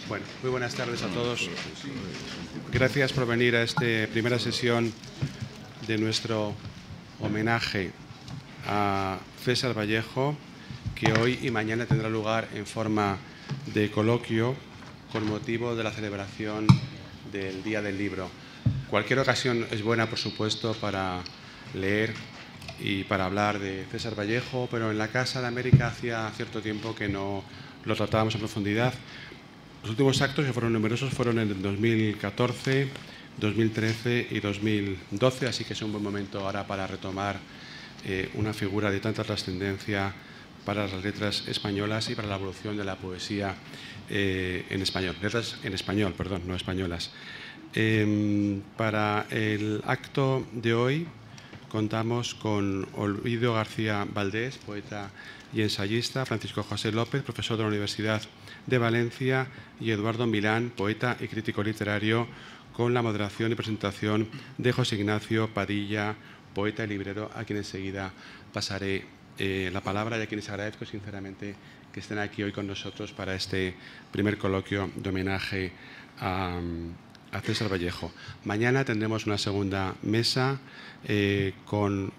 Bueno, muy buenas tardes a todos. Gracias por venir a esta primera sesión de nuestro homenaje a César Vallejo, que hoy y mañana tendrá lugar en forma de coloquio con motivo de la celebración del Día del Libro. Cualquier ocasión es buena, por supuesto, para leer y para hablar de César Vallejo, pero en la Casa de América hacía cierto tiempo que no lo tratábamos en profundidad. Los últimos actos, que fueron numerosos, fueron en 2014, 2013 y 2012, así que es un buen momento ahora para retomar una figura de tanta trascendencia para las letras españolas y para la evolución de la poesía en español. Letras en español, perdón, no españolas. Para el acto de hoy contamos con Olvido García Valdés, poeta y ensayista, Francisco José López, profesor de la Universidad de Valencia, y Eduardo Milán, poeta y crítico literario, con la moderación y presentación de José Ignacio Padilla, poeta y librero, a quien enseguida pasaré la palabra y a quienes agradezco sinceramente que estén aquí hoy con nosotros para este primer coloquio de homenaje a César Vallejo. Mañana tendremos una segunda mesa con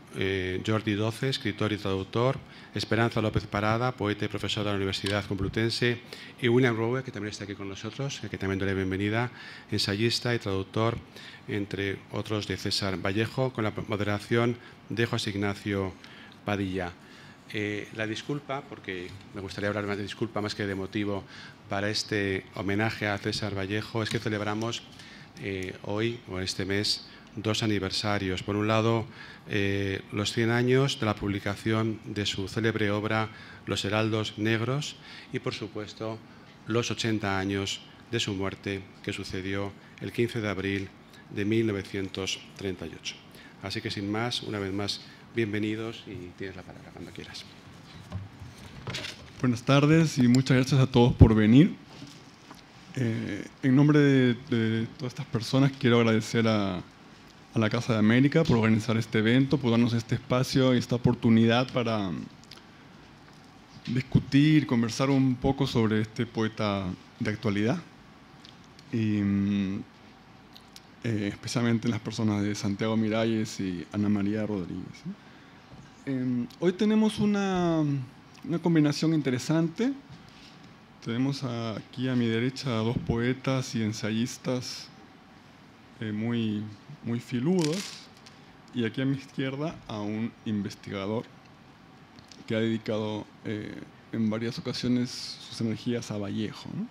Jordi Doce, escritor y traductor, Esperanza López Parada, poeta y profesor de la Universidad Complutense, y William Rowe, que también está aquí con nosotros, que también doy la bienvenida, ensayista y traductor, entre otros, de César Vallejo, con la moderación de José Ignacio Padilla. La disculpa, porque me gustaría hablar más de disculpa más que de motivo para este homenaje a César Vallejo, es que celebramos hoy, o este mes, dos aniversarios. Por un lado, los 100 años de la publicación de su célebre obra Los Heraldos Negros y, por supuesto, los 80 años de su muerte, que sucedió el 15 de abril de 1938. Así que, sin más, una vez más, bienvenidos y tienes la palabra cuando quieras. Buenas tardes y muchas gracias a todos por venir. En nombre de todas estas personas quiero agradecer a la Casa de América por organizar este evento, por darnos este espacio y esta oportunidad para discutir, conversar un poco sobre este poeta de actualidad. Y especialmente las personas de Santiago Miralles y Ana María Rodríguez. Hoy tenemos una combinación interesante. Tenemos aquí a mi derecha a dos poetas y ensayistas muy filudos, y aquí a mi izquierda a un investigador que ha dedicado en varias ocasiones sus energías a Vallejo, ¿no?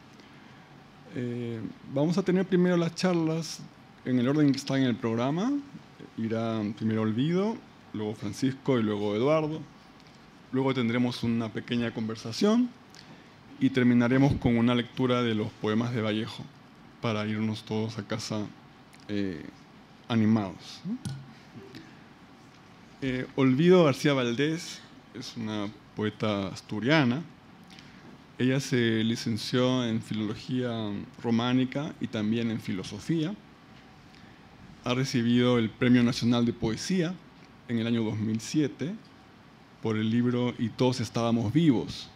Vamos a tener primero las charlas en el orden que está en el programa. Irá primero Olvido, luego Francisco y luego Eduardo. Luego tendremos una pequeña conversación y terminaremos con una lectura de los poemas de Vallejo para irnos todos a casa animados, ¿no? Olvido García Valdés es una poeta asturiana. Ella se licenció en Filología Románica y también en Filosofía. Ha recibido el Premio Nacional de Poesía en el año 2007 por el libro Y todos estábamos vivos.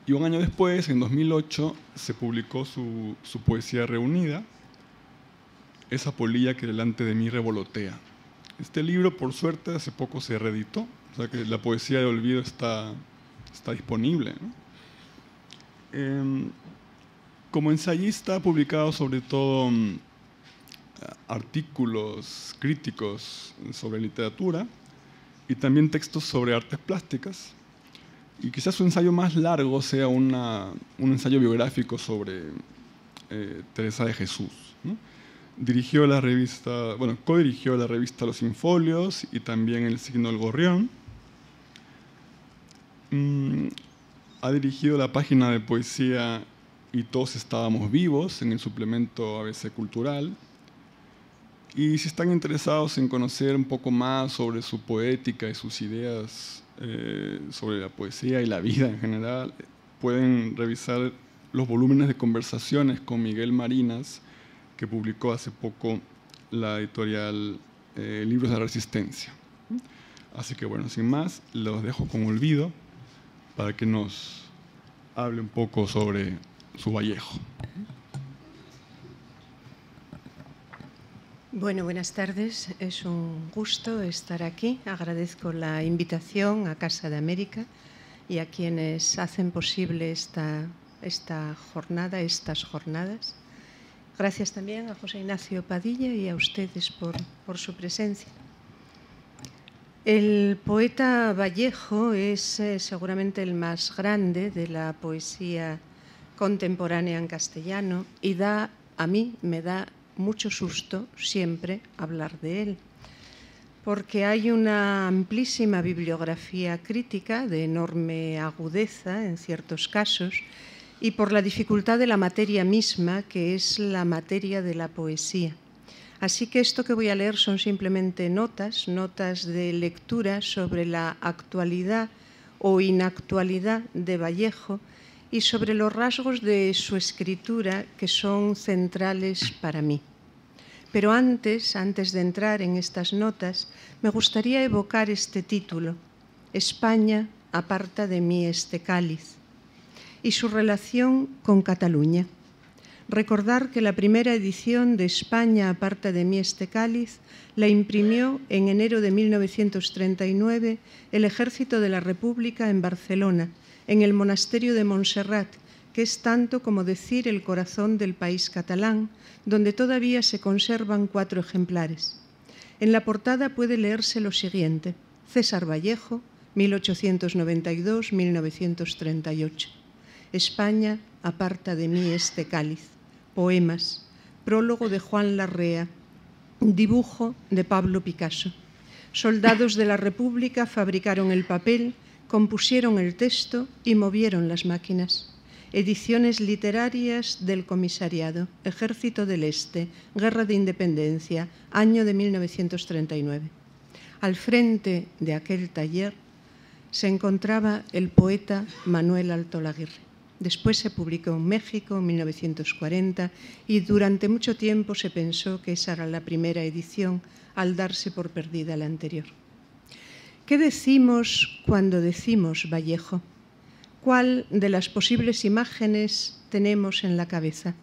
Y un año después, en 2008, se publicó su poesía reunida, Esa polilla que delante de mí revolotea. Este libro, por suerte, hace poco se reeditó, o sea que la poesía de Olvido está disponible, ¿no? Como ensayista ha publicado sobre todo artículos críticos sobre literatura y también textos sobre artes plásticas. Y quizás su ensayo más largo sea un ensayo biográfico sobre Teresa de Jesús, ¿no? Codirigió la revista Los Infolios y también El Signo del Gorrión. Ha dirigido la página de poesía Y todos estábamos vivos en el suplemento ABC Cultural. Y si están interesados en conocer un poco más sobre su poética y sus ideas sobre la poesía y la vida en general, pueden revisar los volúmenes de conversaciones con Miguel Marinas, que publicó hace poco la editorial Libros de la Resistencia. Así que bueno, sin más, los dejo con Olvido para que nos hable un poco sobre su Vallejo. Bueno, buenas tardes. Es un gusto estar aquí. Agradezco la invitación a Casa de América y a quienes hacen posible estas jornadas. Gracias también a José Ignacio Padilla y a ustedes por su presencia. El poeta Vallejo es seguramente el más grande de la poesía contemporánea en castellano y a mí me da mucho susto siempre hablar de él, porque hay una amplísima bibliografía crítica de enorme agudeza en ciertos casos y por la dificultad de la materia misma, que es la materia de la poesía. Así que esto que voy a leer son simplemente notas de lectura sobre la actualidad o inactualidad de Vallejo y sobre los rasgos de su escritura que son centrales para mí. Pero antes de entrar en estas notas, me gustaría evocar este título, España aparta de mí este cáliz, y su relación con Cataluña. Recordar que la primera edición de España aparta de mí este cáliz la imprimió en enero de 1939 el Ejército de la República en Barcelona, en el monasterio de Montserrat, que es tanto como decir el corazón del país catalán, donde todavía se conservan 4 ejemplares. En la portada puede leerse lo siguiente: César Vallejo, 1892-1938. España aparta de mí este cáliz. Poemas. Prólogo de Juan Larrea. Dibujo de Pablo Picasso. Soldados de la República fabricaron el papel, compusieron el texto y movieron las máquinas. Ediciones literarias del Comisariado, Ejército del Este, Guerra de Independencia, año de 1939. Al frente de aquel taller se encontraba el poeta Manuel Altolaguirre. Después se publicó en México en 1940 y durante mucho tiempo se pensó que esa era la primera edición al darse por perdida la anterior. ¿Qué decimos cuando decimos Vallejo? ¿Cuál de las posibles imágenes tenemos en la cabeza?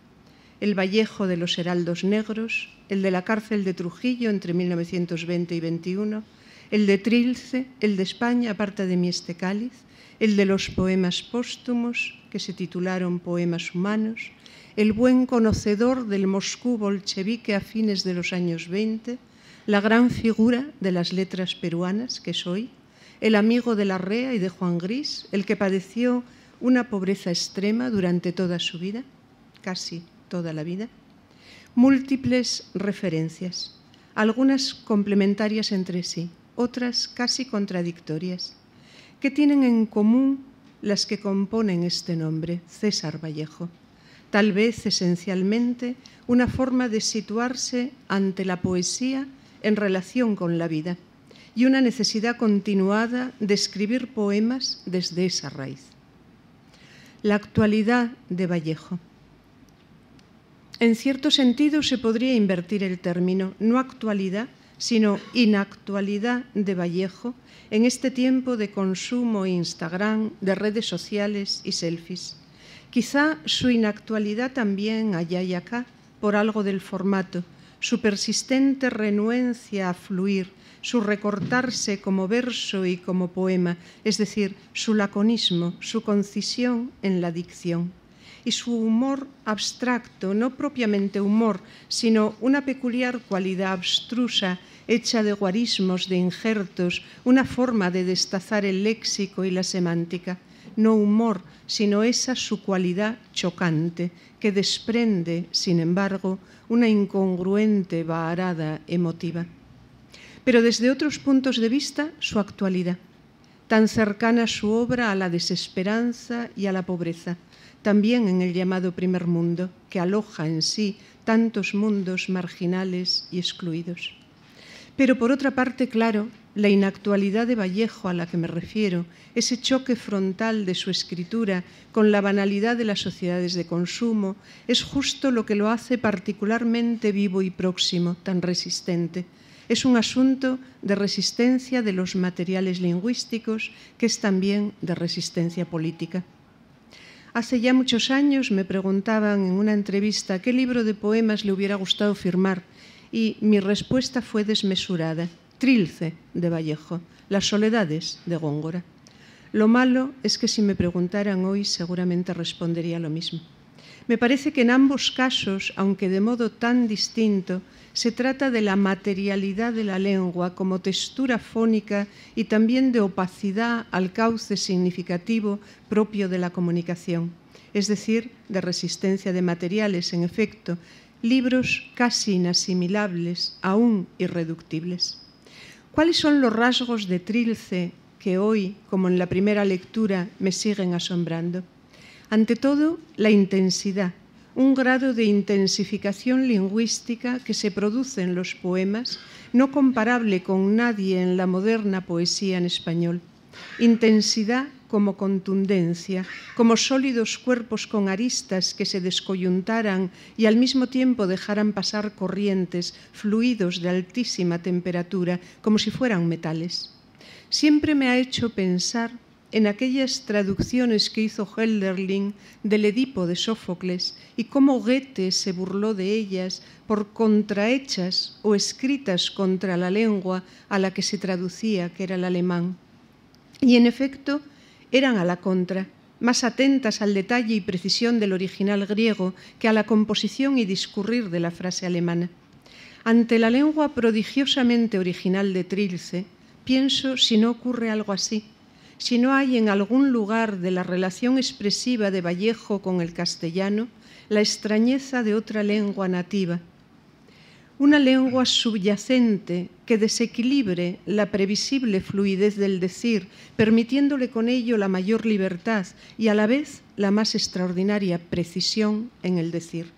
El Vallejo de los heraldos negros, el de la cárcel de Trujillo entre 1920 y 21, el de Trilce, el de España aparta de mí este cáliz, el de los poemas póstumos, que se titularon Poemas Humanos, el buen conocedor del Moscú bolchevique a fines de los años 20, la gran figura de las letras peruanas que soy, el amigo de Larrea y de Juan Gris, el que padeció una pobreza extrema durante toda su vida, casi toda la vida. Múltiples referencias, algunas complementarias entre sí, otras casi contradictorias. ¿Qué tienen en común las que componen este nombre, César Vallejo? Tal vez, esencialmente, una forma de situarse ante la poesía en relación con la vida y una necesidad continuada de escribir poemas desde esa raíz. La actualidad de Vallejo. En cierto sentido se podría invertir el término, no actualidad, sino inactualidad de Vallejo en este tiempo de consumo Instagram, de redes sociales y selfies. Quizá su inactualidad también allá y acá, por algo del formato, su persistente renuencia a fluir, su recortarse como verso y como poema, es decir, su laconismo, su concisión en la dicción. Y su humor abstracto, no propiamente humor, sino una peculiar cualidad abstrusa, hecha de guarismos, de injertos, una forma de destazar el léxico y la semántica. No humor, sino esa su cualidad chocante, que desprende, sin embargo, una incongruente vaharada emotiva. Pero desde otros puntos de vista, su actualidad, tan cercana su obra a la desesperanza y a la pobreza, también en el llamado primer mundo, que aloja en sí tantos mundos marginales y excluidos. Pero por otra parte, claro, la inactualidad de Vallejo a la que me refiero, ese choque frontal de su escritura con la banalidad de las sociedades de consumo, es justo lo que lo hace particularmente vivo y próximo, tan resistente. Es un asunto de resistencia de los materiales lingüísticos, que es también de resistencia política. Hace ya muchos años me preguntaban en una entrevista qué libro de poemas le hubiera gustado firmar y mi respuesta fue desmesurada. Trilce, de Vallejo, Las soledades, de Góngora. Lo malo es que si me preguntaran hoy seguramente respondería lo mismo. Me parece que en ambos casos, aunque de modo tan distinto, se trata de la materialidad de la lengua como textura fónica y también de opacidad al cauce significativo propio de la comunicación, es decir, de resistencia de materiales, en efecto, libros casi inasimilables, aún irreductibles. ¿Cuáles son los rasgos de Trilce que hoy, como en la primera lectura, me siguen asombrando? Ante todo, la intensidad, un grado de intensificación lingüística que se produce en los poemas, no comparable con nadie en la moderna poesía en español. Intensidad como contundencia, como sólidos cuerpos con aristas que se descoyuntaran y al mismo tiempo dejaran pasar corrientes, fluidos de altísima temperatura, como si fueran metales. Siempre me ha hecho pensar en aquellas traducciones que hizo Hölderlin del Edipo de Sófocles y cómo Goethe se burló de ellas por contrahechas o escritas contra la lengua a la que se traducía, que era el alemán. Y en efecto, eran a la contra, más atentas al detalle y precisión del original griego que a la composición y discurrir de la frase alemana. Ante la lengua prodigiosamente original de Trilce, pienso si no ocurre algo así, si no hay en algún lugar de la relación expresiva de Vallejo con el castellano la extrañeza de otra lengua nativa, una lengua subyacente que desequilibre la previsible fluidez del decir, permitiéndole con ello la mayor libertad y a la vez la más extraordinaria precisión en el decir.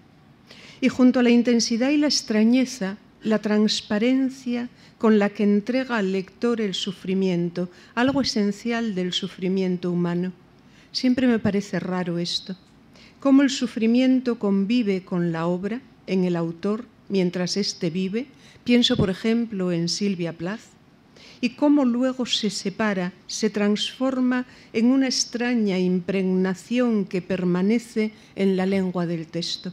Y junto a la intensidad y la extrañeza, la transparencia con la que entrega al lector el sufrimiento, algo esencial del sufrimiento humano. Siempre me parece raro esto, cómo el sufrimiento convive con la obra, en el autor, mientras éste vive. Pienso, por ejemplo, en Silvia Plath, y cómo luego se separa, se transforma en una extraña impregnación que permanece en la lengua del texto.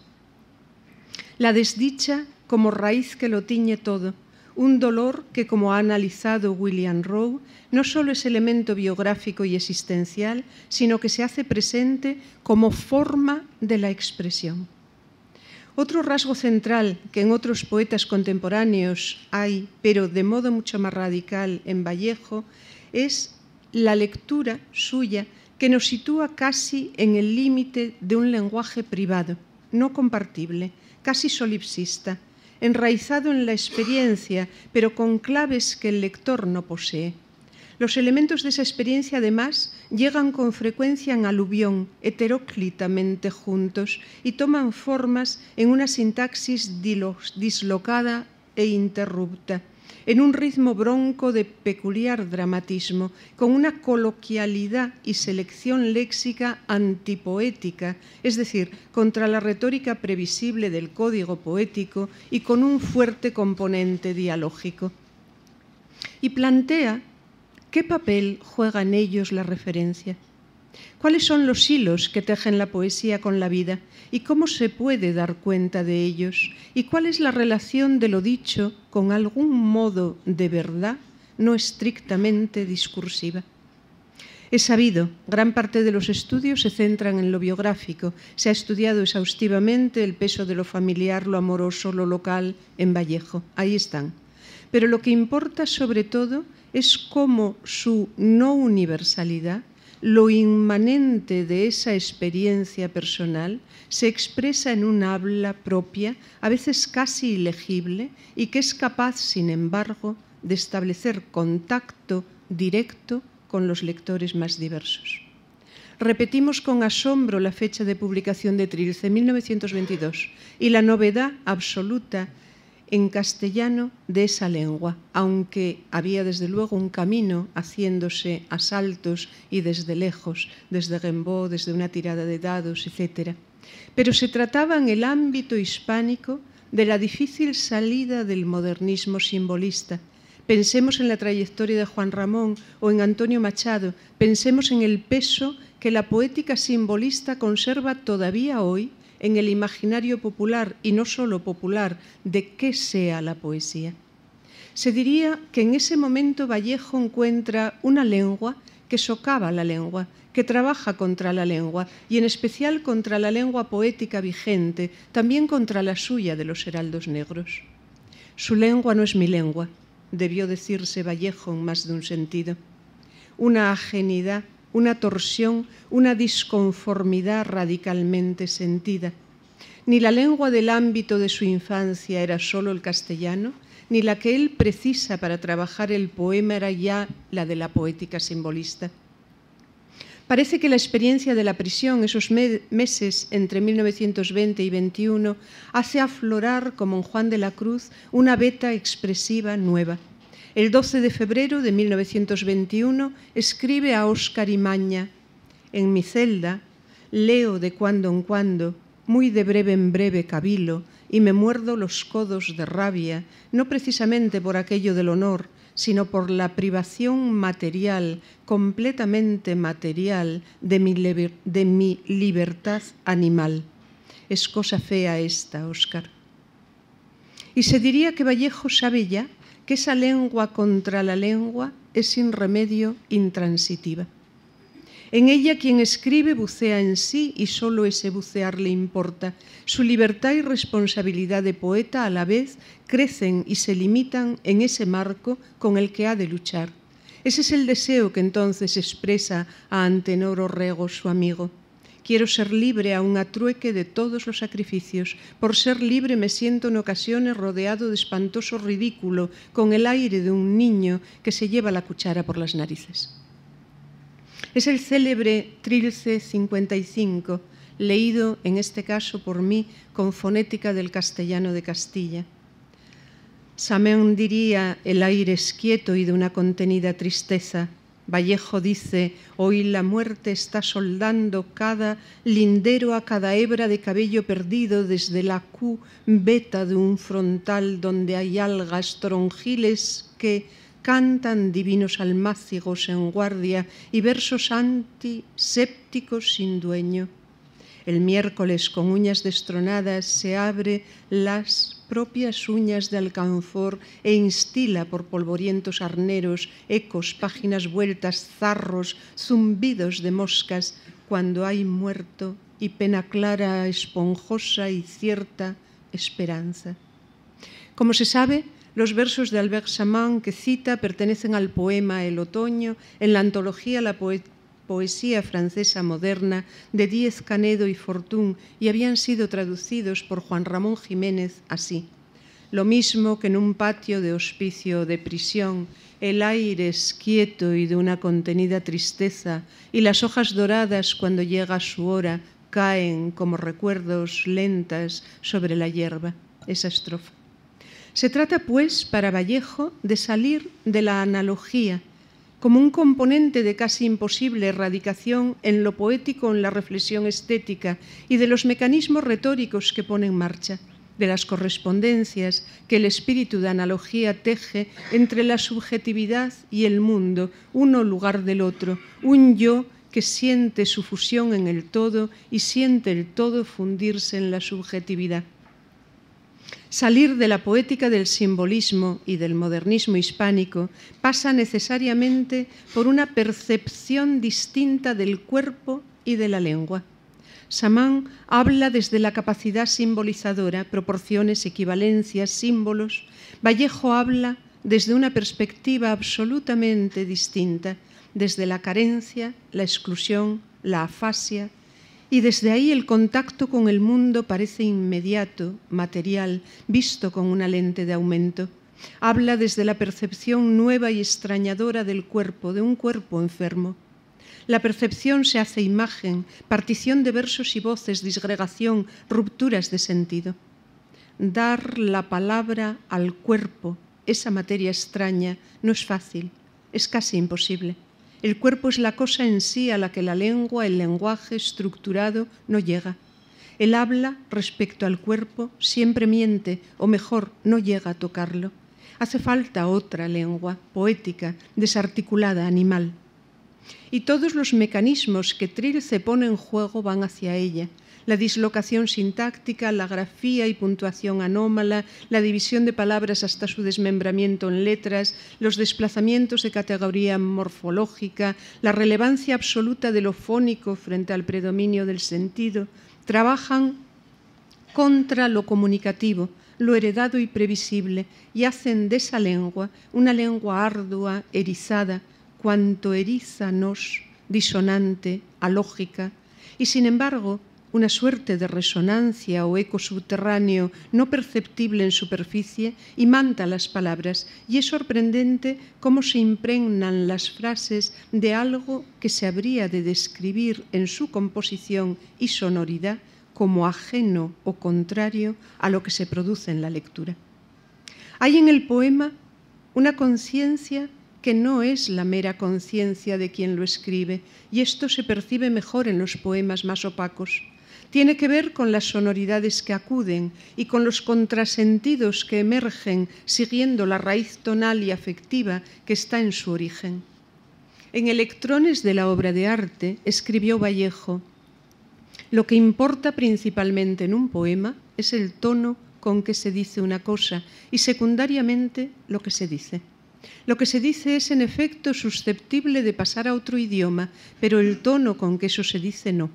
La desdicha como raíz que lo tiñe todo, un dolor que, como ha analizado William Rowe, no solo es elemento biográfico y existencial, sino que se hace presente como forma de la expresión. Otro rasgo central que en otros poetas contemporáneos hay, pero de modo mucho más radical en Vallejo, es la lectura suya que nos sitúa casi en el límite de un lenguaje privado, no compartible, casi solipsista, enraizado en la experiencia, pero con claves que el lector no posee. Los elementos de esa experiencia, además, llegan con frecuencia en aluvión, heteróclitamente juntos, y toman formas en una sintaxis dislocada e interrupta, en un ritmo bronco de peculiar dramatismo, con una coloquialidad y selección léxica antipoética, es decir, contra la retórica previsible del código poético y con un fuerte componente dialógico. Y plantea ¿qué papel juega en ellos la referencia? ¿Cuáles son los hilos que tejen la poesía con la vida? ¿Y cómo se puede dar cuenta de ellos? ¿Y cuál es la relación de lo dicho con algún modo de verdad no estrictamente discursiva? Es sabido, gran parte de los estudios se centran en lo biográfico. Se ha estudiado exhaustivamente el peso de lo familiar, lo amoroso, lo local en Vallejo. Ahí están. Pero lo que importa sobre todo es cómo su no universalidad, lo inmanente de esa experiencia personal, se expresa en un habla propia, a veces casi ilegible, y que es capaz, sin embargo, de establecer contacto directo con los lectores más diversos. Repetimos con asombro la fecha de publicación de Trilce, 1922, y la novedad absoluta en castellano de esa lengua, aunque había desde luego un camino haciéndose a saltos y desde lejos, desde Rimbaud, desde una tirada de dados, etc. Pero se trataba en el ámbito hispánico de la difícil salida del modernismo simbolista, Pensemos en la trayectoria de Juan Ramón o en Antonio Machado, pensemos en el peso que la poética simbolista conserva todavía hoy en el imaginario popular, y no solo popular, de qué sea la poesía. Se diría que en ese momento Vallejo encuentra una lengua que socava la lengua, que trabaja contra la lengua, y en especial contra la lengua poética vigente, también contra la suya de los heraldos negros. Su lengua no es mi lengua, debió decirse Vallejo en más de un sentido. Una ajenidad, una torsión, una disconformidad radicalmente sentida. Ni la lengua del ámbito de su infancia era solo el castellano, ni la que él precisa para trabajar el poema era ya la de la poética simbolista. Parece que la experiencia de la prisión, esos meses entre 1920 y 21, hace aflorar, como en Juan de la Cruz, una veta expresiva nueva. El 12 de febrero de 1921 escribe a Óscar Imaña: en mi celda leo de cuando en cuando, muy de breve en breve cavilo, y me muerdo los codos de rabia, no precisamente por aquello del honor, sino por la privación material, completamente material, de mi libertad animal. Es cosa fea esta, Óscar. Y se diría que Vallejo sabe ya que esa lengua contra la lengua es sin remedio intransitiva. En ella quien escribe bucea en sí y solo ese bucear le importa. Su libertad y responsabilidad de poeta a la vez crecen y se limitan en ese marco con el que ha de luchar. Ese es el deseo que entonces expresa a Antenor Orrego, su amigo. Quiero ser libre aun a trueque de todos los sacrificios. Por ser libre me siento en ocasiones rodeado de espantoso ridículo, con el aire de un niño que se lleva la cuchara por las narices. Es el célebre Trilce 55, leído en este caso por mí con fonética del castellano de Castilla. Samain diría: el aire es quieto y de una contenida tristeza. Vallejo dice: hoy la muerte está soldando cada lindero a cada hebra de cabello perdido desde la cubeta de un frontal donde hay algas toronjiles que cantan divinos almácigos en guardia y versos antisépticos sin dueño. El miércoles, con uñas destronadas, se abre las propias uñas de alcanfor e instila por polvorientos arneros, ecos, páginas vueltas, zarros, zumbidos de moscas, cuando hay muerto y pena clara, esponjosa y cierta esperanza. Como se sabe, los versos de Albert Samain que cita pertenecen al poema El otoño en la antología La poesía francesa moderna de Díez Canedo y Fortún y habían sido traducidos por Juan Ramón Jiménez así: lo mismo que en un patio de hospicio o de prisión, el aire es quieto y de una contenida tristeza, y las hojas doradas cuando llega su hora caen como recuerdos lentas sobre la hierba. Esa estrofa. Se trata, pues, para Vallejo, de salir de la analogía como un componente de casi imposible erradicación en lo poético, en la reflexión estética y de los mecanismos retóricos que pone en marcha, de las correspondencias que el espíritu de analogía teje entre la subjetividad y el mundo, uno lugar del otro, un yo que siente su fusión en el todo y siente el todo fundirse en la subjetividad. Salir de la poética del simbolismo y del modernismo hispánico pasa necesariamente por una percepción distinta del cuerpo y de la lengua. Samain habla desde la capacidad simbolizadora, proporciones, equivalencias, símbolos. Vallejo habla desde una perspectiva absolutamente distinta, desde la carencia, la exclusión, la afasia. Y desde ahí el contacto con el mundo parece inmediato, material, visto con una lente de aumento. Habla desde la percepción nueva y extrañadora del cuerpo, de un cuerpo enfermo. La percepción se hace imagen, partición de versos y voces, disgregación, rupturas de sentido. Dar la palabra al cuerpo, esa materia extraña, no es fácil, es casi imposible. El cuerpo es la cosa en sí a la que la lengua, el lenguaje estructurado no llega. El habla respecto al cuerpo siempre miente, o mejor, no llega a tocarlo. Hace falta otra lengua, poética, desarticulada, animal. Y todos los mecanismos que Trilce pone en juego van hacia ella. La dislocación sintáctica, la grafía y puntuación anómala, la división de palabras hasta su desmembramiento en letras, los desplazamientos de categoría morfológica, la relevancia absoluta de lo fónico frente al predominio del sentido, trabajan contra lo comunicativo, lo heredado y previsible, y hacen de esa lengua una lengua ardua, erizada, cuanto erízanos, disonante, alógica, y sin embargo, una suerte de resonancia o eco subterráneo no perceptible en superficie imanta las palabras, y es sorprendente cómo se impregnan las frases de algo que se habría de describir en su composición y sonoridad como ajeno o contrario a lo que se produce en la lectura. Hay en el poema una conciencia que no es la mera conciencia de quien lo escribe, y esto se percibe mejor en los poemas más opacos. Tiene que ver con las sonoridades que acuden y con los contrasentidos que emergen siguiendo la raíz tonal y afectiva que está en su origen. En Electrones de la obra de arte escribió Vallejo: lo que importa principalmente en un poema es el tono con que se dice una cosa y secundariamente lo que se dice. Lo que se dice es en efecto susceptible de pasar a otro idioma, pero el tono con que eso se dice no.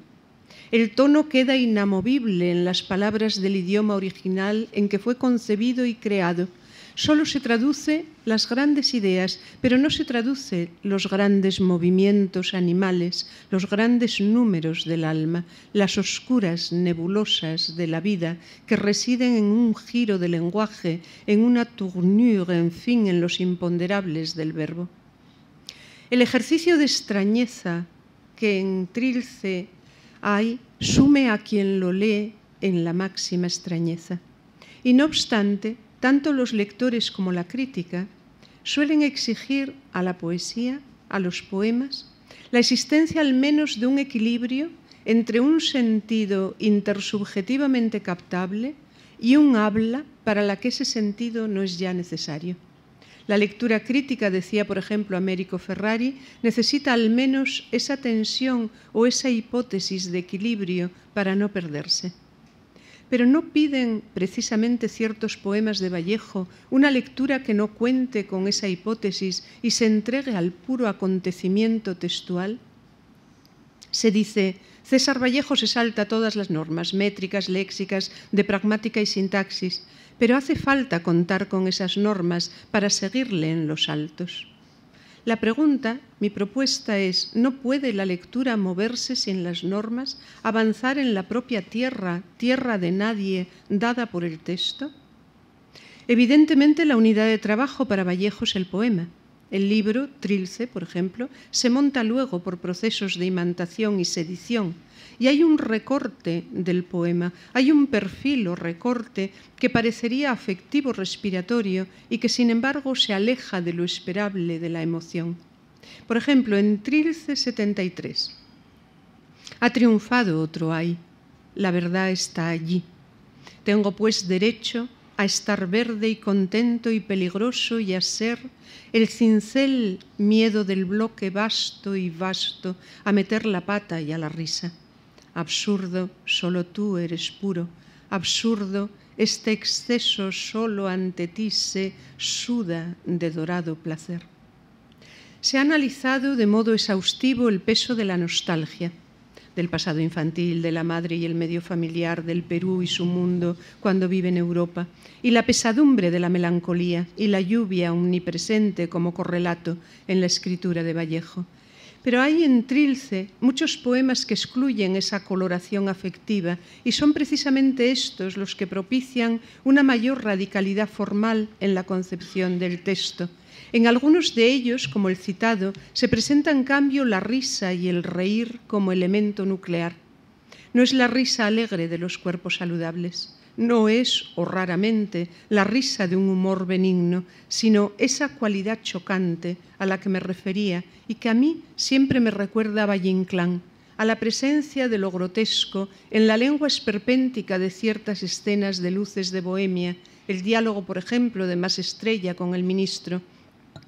El tono queda inamovible en las palabras del idioma original en que fue concebido y creado. Solo se traduce las grandes ideas, pero no se traduce los grandes movimientos animales, los grandes números del alma, las oscuras nebulosas de la vida que residen en un giro del lenguaje, en una tournure, en fin, en los imponderables del verbo. El ejercicio de extrañeza que en Trilce hay sume a quien lo lee en la máxima extrañeza. Y no obstante, tanto los lectores como la crítica suelen exigir a la poesía, a los poemas, la existencia al menos de un equilibrio entre un sentido intersubjetivamente captable y un habla para la que ese sentido no es ya necesario. La lectura crítica, decía por ejemplo Américo Ferrari, necesita al menos esa tensión o esa hipótesis de equilibrio para no perderse. Pero no piden precisamente ciertos poemas de Vallejo una lectura que no cuente con esa hipótesis y se entregue al puro acontecimiento textual. Se dice: César Vallejo se salta todas las normas métricas, léxicas, de pragmática y sintaxis, pero hace falta contar con esas normas para seguirle en los saltos. La pregunta, mi propuesta es: ¿no puede la lectura moverse sin las normas, avanzar en la propia tierra, tierra de nadie, dada por el texto? Evidentemente, la unidad de trabajo para Vallejo es el poema. El libro, Trilce, por ejemplo, se monta luego por procesos de imantación y sedición, y hay un recorte del poema, hay un perfil o recorte que parecería afectivo respiratorio y que sin embargo se aleja de lo esperable de la emoción. Por ejemplo, en Trilce 73, ha triunfado otro ay, la verdad está allí. Tengo pues derecho a estar verde y contento y peligroso y a ser el cincel miedo del bloque vasto y vasto, a meter la pata y a la risa. Absurdo, solo tú eres puro. Absurdo, este exceso solo ante ti se suda de dorado placer. Se ha analizado de modo exhaustivo el peso de la nostalgia, del pasado infantil, de la madre y el medio familiar, del Perú y su mundo cuando vive en Europa, y la pesadumbre de la melancolía y la lluvia omnipresente como correlato en la escritura de Vallejo. Pero hay en Trilce muchos poemas que excluyen esa coloración afectiva y son precisamente estos los que propician una mayor radicalidad formal en la concepción del texto. En algunos de ellos, como el citado, se presenta en cambio la risa y el reír como elemento nuclear. No es la risa alegre de los cuerpos saludables, no es, o raramente, la risa de un humor benigno, sino esa cualidad chocante a la que me refería y que a mí siempre me recuerda a Valle Inclán, a la presencia de lo grotesco en la lengua esperpéntica de ciertas escenas de Luces de Bohemia, el diálogo, por ejemplo, de Masestrella con el ministro,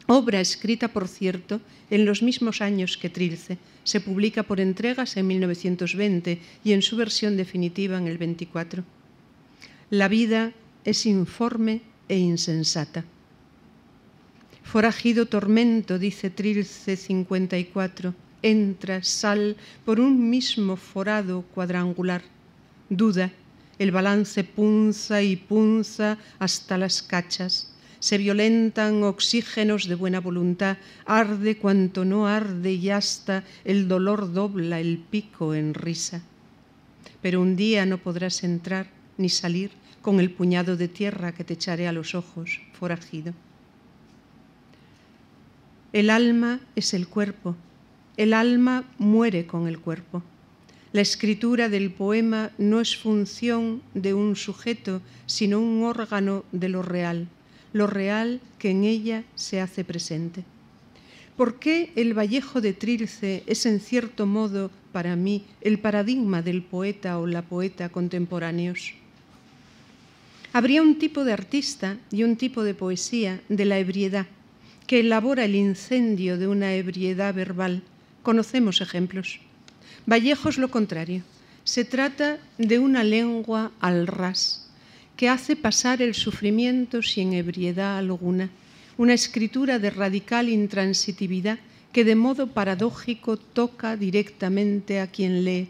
obra escrita, por cierto, en los mismos años que Trilce. Se publica por entregas en 1920 y en su versión definitiva en el 24. La vida es informe e insensata. Forajido tormento, dice Trilce 54, entra, sal por un mismo forado cuadrangular. Duda, el balance punza y punza hasta las cachas. Se violentan oxígenos de buena voluntad, arde cuanto no arde y hasta el dolor dobla el pico en risa. Pero un día no podrás entrar ni salir con el puñado de tierra que te echaré a los ojos, forajido. El alma es el cuerpo, el alma muere con el cuerpo. La escritura del poema no es función de un sujeto, sino un órgano de lo real que en ella se hace presente. ¿Por qué el Vallejo de Trilce es en cierto modo, para mí, el paradigma del poeta o la poeta contemporáneos? Habría un tipo de artista y un tipo de poesía de la ebriedad, que elabora el incendio de una ebriedad verbal. Conocemos ejemplos. Vallejo es lo contrario. Se trata de una lengua al ras, que hace pasar el sufrimiento sin ebriedad alguna, una escritura de radical intransitividad que de modo paradójico toca directamente a quien lee.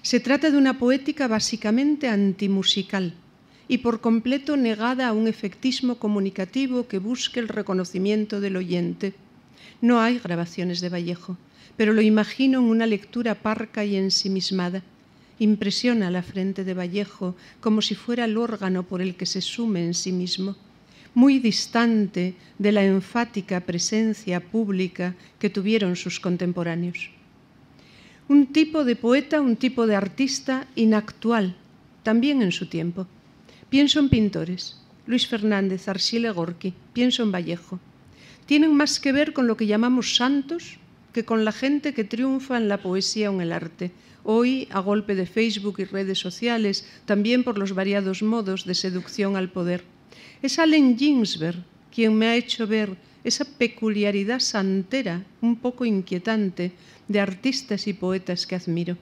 Se trata de una poética básicamente antimusical y por completo negada a un efectismo comunicativo que busque el reconocimiento del oyente. No hay grabaciones de Vallejo, pero lo imagino en una lectura parca y ensimismada. Impresiona la frente de Vallejo como si fuera el órgano por el que se sume en sí mismo, muy distante de la enfática presencia pública que tuvieron sus contemporáneos. Un tipo de poeta, un tipo de artista inactual, también en su tiempo. Pienso en pintores, Luis Fernández, Arxile Gorki, pienso en Vallejo. Tienen más que ver con lo que llamamos santos que con la gente que triunfa en la poesía o en el arte. Hoy, a golpe de Facebook y redes sociales, también por los variados modos de seducción al poder. Es Allen Ginsberg quien me ha hecho ver esa peculiaridad santera, un poco inquietante, de artistas y poetas que admiro.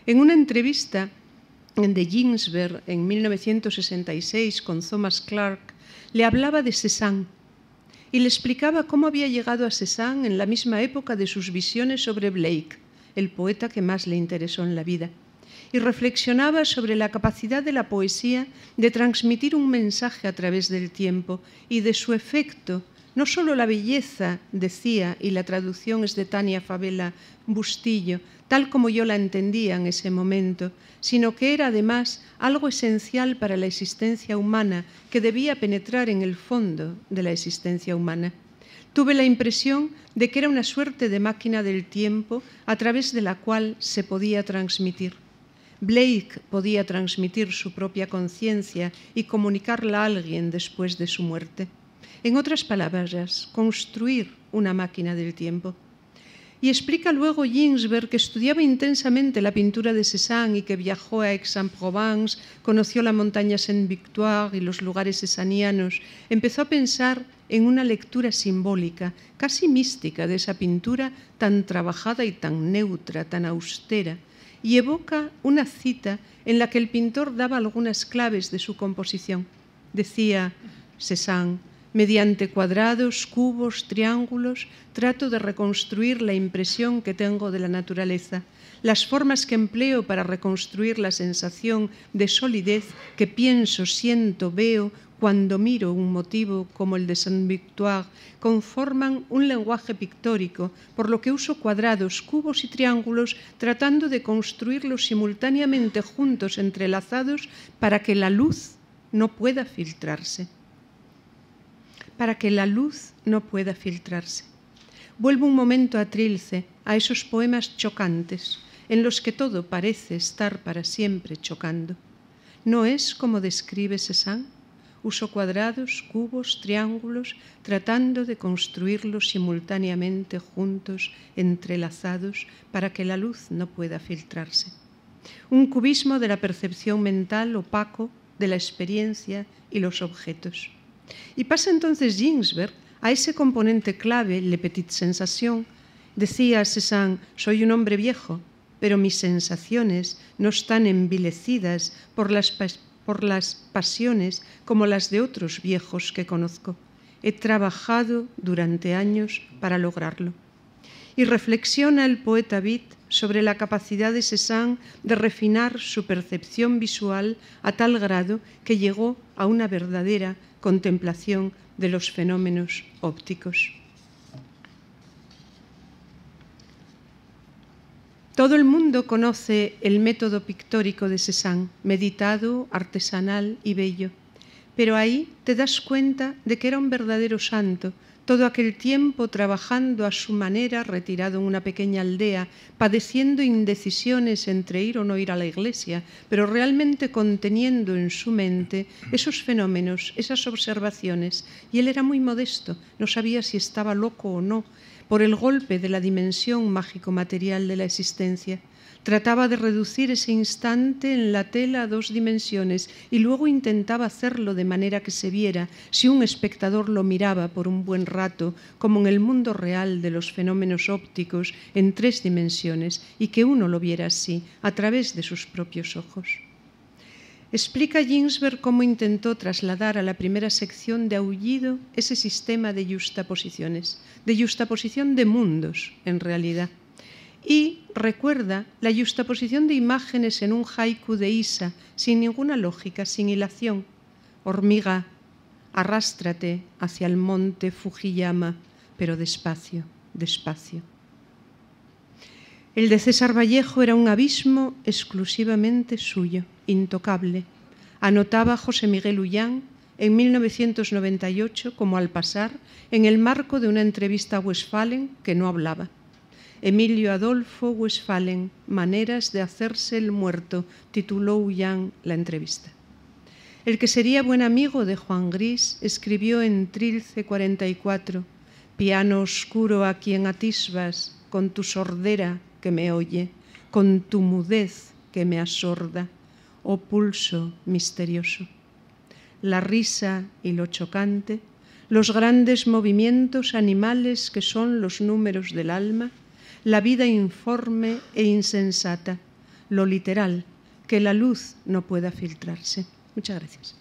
En una entrevista de Ginsberg en 1966 con Thomas Clark, le hablaba de Cézanne y le explicaba cómo había llegado a Cézanne en la misma época de sus visiones sobre Blake, el poeta que más le interesó en la vida, y reflexionaba sobre la capacidad de la poesía de transmitir un mensaje a través del tiempo y de su efecto, no solo la belleza, decía, y la traducción es de Tania Favela Bustillo, tal como yo la entendía en ese momento, sino que era además algo esencial para la existencia humana que debía penetrar en el fondo de la existencia humana. Tuve la impresión de que era una suerte de máquina del tiempo a través de la cual se podía transmitir. Blake podía transmitir su propia conciencia y comunicarla a alguien después de su muerte. En otras palabras, construir una máquina del tiempo. Y explica luego Ginsberg que estudiaba intensamente la pintura de Cézanne y que viajó a Aix-en-Provence, conoció la montaña Sainte-Victoire y los lugares cézannianos. Empezó a pensar en una lectura simbólica, casi mística, de esa pintura tan trabajada y tan neutra, tan austera, y evoca una cita en la que el pintor daba algunas claves de su composición. Decía Cézanne: mediante cuadrados, cubos, triángulos, trato de reconstruir la impresión que tengo de la naturaleza, las formas que empleo para reconstruir la sensación de solidez que pienso, siento, veo cuando miro un motivo como el de Sainte-Victoire, conforman un lenguaje pictórico, por lo que uso cuadrados, cubos y triángulos, tratando de construirlos simultáneamente juntos, entrelazados, para que la luz no pueda filtrarse. Para que la luz no pueda filtrarse. Vuelvo un momento a Trilce, a esos poemas chocantes, en los que todo parece estar para siempre chocando. ¿No es como describe Cézanne? Uso cuadrados, cubos, triángulos, tratando de construirlos simultáneamente juntos, entrelazados, para que la luz no pueda filtrarse. Un cubismo de la percepción mental opaco de la experiencia y los objetos. Y pasa entonces Ginsberg a ese componente clave, le petite sensation. Decía Cézanne, soy un hombre viejo, pero mis sensaciones no están envilecidas por las pasiones como las de otros viejos que conozco. He trabajado durante años para lograrlo. Y reflexiona el poeta Witt sobre la capacidad de Cézanne de refinar su percepción visual a tal grado que llegó a una verdadera contemplación de los fenómenos ópticos. Todo el mundo conoce el método pictórico de Cézanne, meditado, artesanal y bello, pero ahí te das cuenta de que era un verdadero santo, todo aquel tiempo trabajando a su manera, retirado en una pequeña aldea, padeciendo indecisiones entre ir o no ir a la iglesia, pero realmente conteniendo en su mente esos fenómenos, esas observaciones. Y él era muy modesto, no sabía si estaba loco o no, por el golpe de la dimensión mágico-material de la existencia. Trataba de reducir ese instante en la tela a 2 dimensiones y luego intentaba hacerlo de manera que se viera, si un espectador lo miraba por un buen rato, como en el mundo real de los fenómenos ópticos, en 3 dimensiones, y que uno lo viera así, a través de sus propios ojos. Explica Ginsberg cómo intentó trasladar a la primera sección de Aullido ese sistema de yuxtaposiciones, de yuxtaposición de mundos, en realidad. Y recuerda la yuxtaposición de imágenes en un haiku de Isa, sin ninguna lógica, sin hilación. Hormiga, arrástrate hacia el monte Fujiyama, pero despacio, despacio. El de César Vallejo era un abismo exclusivamente suyo, intocable. Anotaba José Miguel Ullán en 1998, como al pasar, en el marco de una entrevista a Westphalen que no hablaba. Emilio Adolfo Westphalen, Maneras de hacerse el muerto, tituló Ullán la entrevista. El que sería buen amigo de Juan Gris escribió en Trilce 44, piano oscuro a quien atisbas con tu sordera que me oye, con tu mudez que me asorda, oh pulso misterioso. La risa y lo chocante, los grandes movimientos animales que son los números del alma, la vida informe e insensata, lo literal, que la luz no pueda filtrarse. Muchas gracias.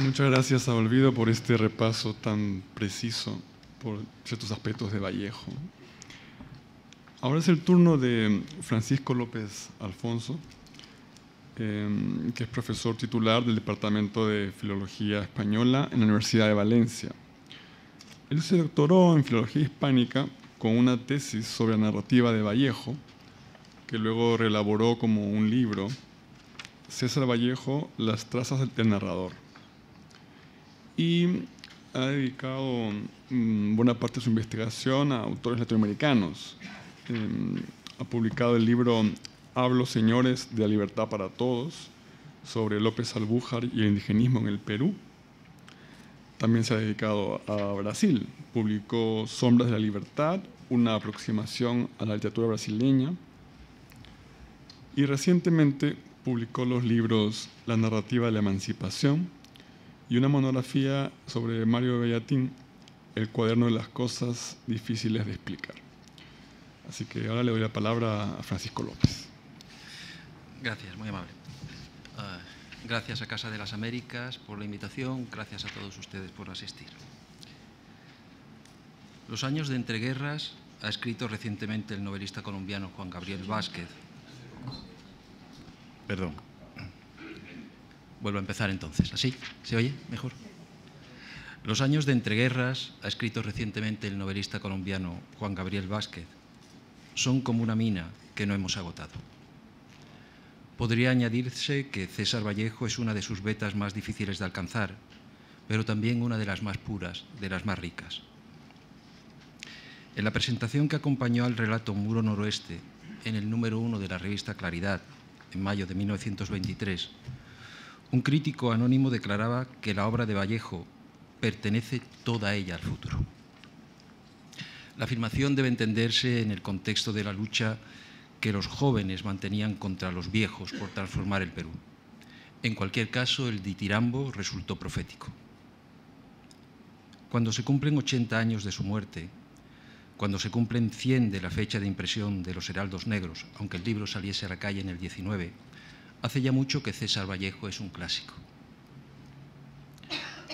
Muchas gracias a Olvido por este repaso tan preciso por ciertos aspectos de Vallejo. Ahora es el turno de Francisco López Alfonso, que es profesor titular del Departamento de Filología Española en la Universidad de Valencia. Él se doctoró en Filología Hispánica con una tesis sobre la narrativa de Vallejo, que luego reelaboró como un libro, César Vallejo, Las trazas del narrador. Y ha dedicado buena parte de su investigación a autores latinoamericanos. Ha publicado el libro Hablo, señores, de la libertad para todos, sobre López Albújar y el indigenismo en el Perú. También se ha dedicado a Brasil. Publicó Sombras de la libertad, una aproximación a la literatura brasileña. Y recientemente publicó los libros La narrativa de la emancipación y una monografía sobre Mario Bellatín, El cuaderno de las cosas difíciles de explicar. Así que ahora le doy la palabra a Francisco López. Gracias, muy amable. Gracias a Casa de las Américas por la invitación, gracias a todos ustedes por asistir. Los años de entreguerras ha escrito recientemente el novelista colombiano Juan Gabriel Vázquez. Perdón. Vuelvo a empezar entonces. ¿Así? ¿Se oye mejor? Los años de entreguerras ha escrito recientemente el novelista colombiano Juan Gabriel Vázquez. Son como una mina que no hemos agotado. Podría añadirse que César Vallejo es una de sus vetas más difíciles de alcanzar, pero también una de las más puras, de las más ricas. En la presentación que acompañó al relato Muro Noroeste, en el número 1 de la revista Claridad, en mayo de 1923, un crítico anónimo declaraba que la obra de Vallejo pertenece toda ella al futuro. La afirmación debe entenderse en el contexto de la lucha que los jóvenes mantenían contra los viejos por transformar el Perú. En cualquier caso, el ditirambo resultó profético. Cuando se cumplen 80 años de su muerte, cuando se cumplen 100 de la fecha de impresión de Los Heraldos Negros, aunque el libro saliese a la calle en el 19, hace ya mucho que César Vallejo es un clásico.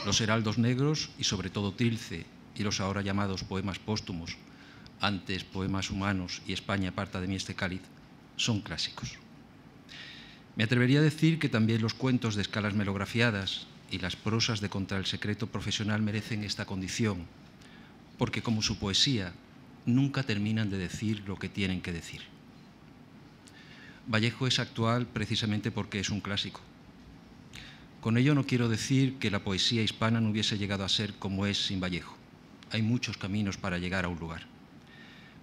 Los Heraldos Negros, y sobre todo Trilce, y los ahora llamados poemas póstumos, antes Poemas Humanos y España aparta de mí este cáliz, son clásicos. Me atrevería a decir que también los cuentos de escalas melografiadas y las prosas de Contra el Secreto Profesional merecen esta condición, porque como su poesía, nunca terminan de decir lo que tienen que decir. Vallejo es actual precisamente porque es un clásico. Con ello no quiero decir que la poesía hispana no hubiese llegado a ser como es sin Vallejo. Hay muchos caminos para llegar a un lugar.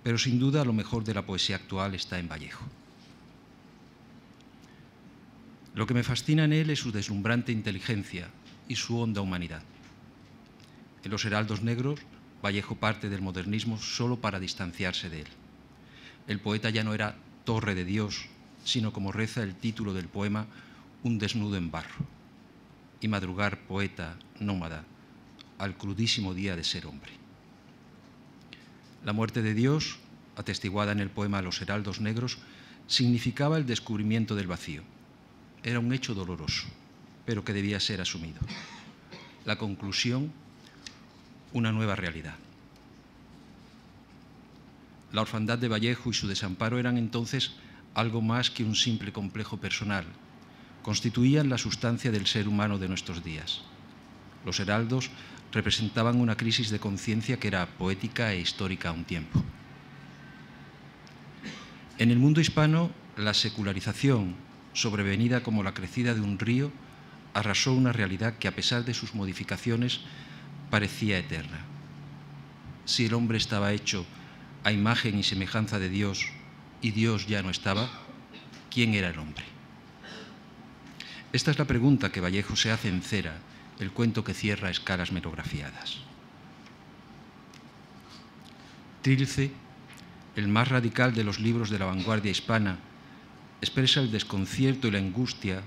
Pero sin duda lo mejor de la poesía actual está en Vallejo. Lo que me fascina en él es su deslumbrante inteligencia y su honda humanidad. En Los Heraldos Negros, Vallejo parte del modernismo solo para distanciarse de él. El poeta ya no era torre de Dios, sino, como reza el título del poema, un desnudo en barro. Y madrugar poeta nómada al crudísimo día de ser hombre. La muerte de Dios, atestiguada en el poema Los Heraldos Negros, significaba el descubrimiento del vacío. Era un hecho doloroso, pero que debía ser asumido. La conclusión, una nueva realidad. La orfandad de Vallejo y su desamparo eran entonces algo más que un simple complejo personal. Constituían la sustancia del ser humano de nuestros días. Los heraldos representaban una crisis de conciencia que era poética e histórica a un tiempo. En el mundo hispano, la secularización, sobrevenida como la crecida de un río, arrasó una realidad que, a pesar de sus modificaciones, parecía eterna. Si el hombre estaba hecho a imagen y semejanza de Dios y Dios ya no estaba, ¿quién era el hombre? Esta es la pregunta que Vallejo se hace en Cera, el cuento que cierra Escalas melografiadas. Trilce, el más radical de los libros de la vanguardia hispana, expresa el desconcierto y la angustia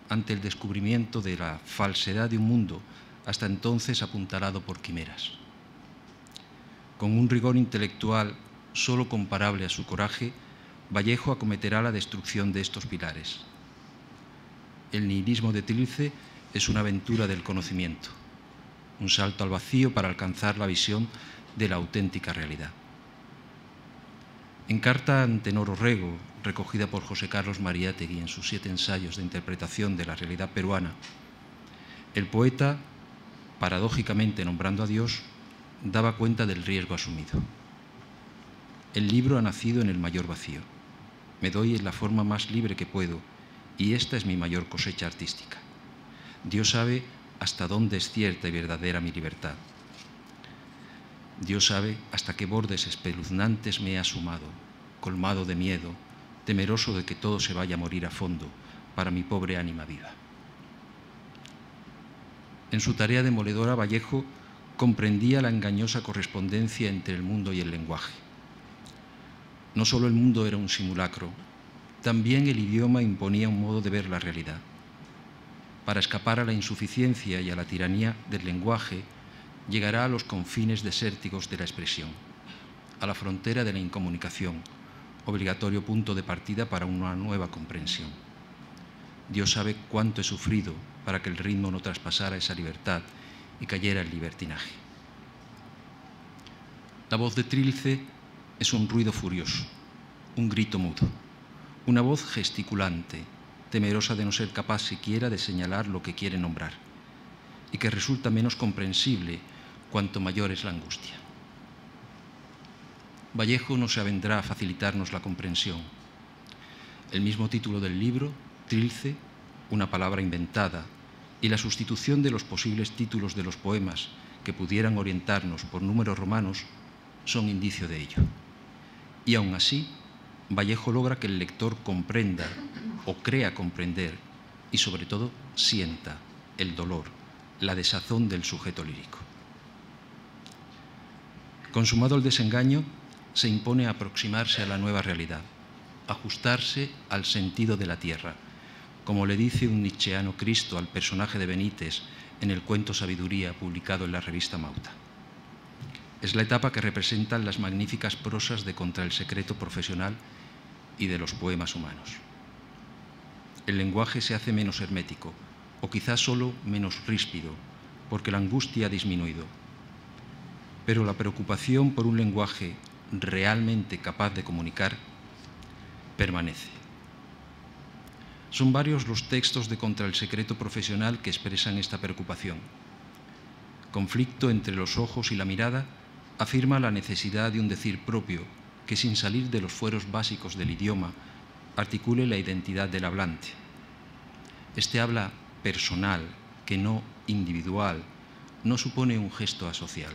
ante el descubrimiento de la falsedad de un mundo hasta entonces apuntalado por quimeras. Con un rigor intelectual solo comparable a su coraje, Vallejo acometerá la destrucción de estos pilares. El nihilismo de Trilce es una aventura del conocimiento, un salto al vacío para alcanzar la visión de la auténtica realidad. En Carta ante Noro Rego, recogida por José Carlos Mariátegui en sus 7 ensayos de interpretación de la realidad peruana, el poeta, paradójicamente nombrando a Dios, daba cuenta del riesgo asumido. El libro ha nacido en el mayor vacío. Me doy en la forma más libre que puedo y esta es mi mayor cosecha artística. Dios sabe hasta dónde es cierta y verdadera mi libertad. Dios sabe hasta qué bordes espeluznantes me he sumado, colmado de miedo, temeroso de que todo se vaya a morir a fondo para mi pobre ánima viva. En su tarea demoledora, Vallejo comprendía la engañosa correspondencia entre el mundo y el lenguaje. No solo el mundo era un simulacro, también el idioma imponía un modo de ver la realidad. Para escapar a la insuficiencia y a la tiranía del lenguaje, llegará a los confines desérticos de la expresión, a la frontera de la incomunicación, obligatorio punto de partida para una nueva comprensión. Dios sabe cuánto he sufrido para que el ritmo no traspasara esa libertad y cayera el libertinaje. La voz de Trilce es un ruido furioso, un grito mudo, una voz gesticulante, temerosa de no ser capaz siquiera de señalar lo que quiere nombrar, y que resulta menos comprensible cuanto mayor es la angustia. Vallejo no se avendrá a facilitarnos la comprensión. El mismo título del libro, Trilce, una palabra inventada, y la sustitución de los posibles títulos de los poemas que pudieran orientarnos por números romanos son indicio de ello. Y aún así, Vallejo logra que el lector comprenda o crea comprender y sobre todo sienta el dolor, la desazón del sujeto lírico. Consumado el desengaño, se impone aproximarse a la nueva realidad, ajustarse al sentido de la tierra, como le dice un nietzscheano Cristo al personaje de Benítez en el cuento Sabiduría publicado en la revista Mauta. Es la etapa que representan las magníficas prosas de Contra el secreto profesional y de los poemas humanos. El lenguaje se hace menos hermético, o quizás solo menos ríspido, porque la angustia ha disminuido. Pero la preocupación por un lenguaje realmente capaz de comunicar permanece. Son varios los textos de Contra el secreto profesional que expresan esta preocupación. Conflicto entre los ojos y la mirada afirma la necesidad de un decir propio que, sin salir de los fueros básicos del idioma, articule la identidad del hablante. Este habla personal, que no individual, no supone un gesto asocial.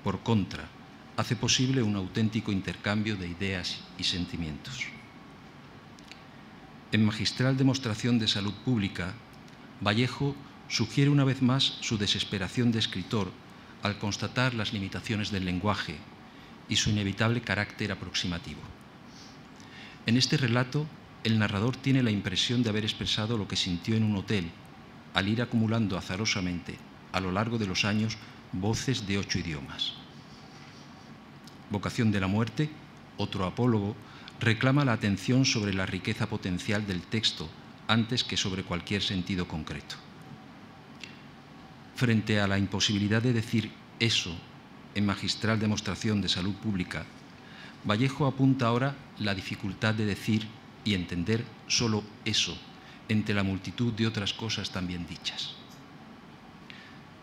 Por contra, hace posible un auténtico intercambio de ideas y sentimientos. En magistral demostración de salud pública, Vallejo sugiere una vez más su desesperación de escritor al constatar las limitaciones del lenguaje y su inevitable carácter aproximativo. En este relato, el narrador tiene la impresión de haber expresado lo que sintió en un hotel al ir acumulando azarosamente, a lo largo de los años, voces de 8 idiomas. Vocación de la muerte, otro apólogo, reclama la atención sobre la riqueza potencial del texto antes que sobre cualquier sentido concreto. Frente a la imposibilidad de decir eso en magistral demostración de salud pública, Vallejo apunta ahora la dificultad de decir y entender solo eso entre la multitud de otras cosas también dichas.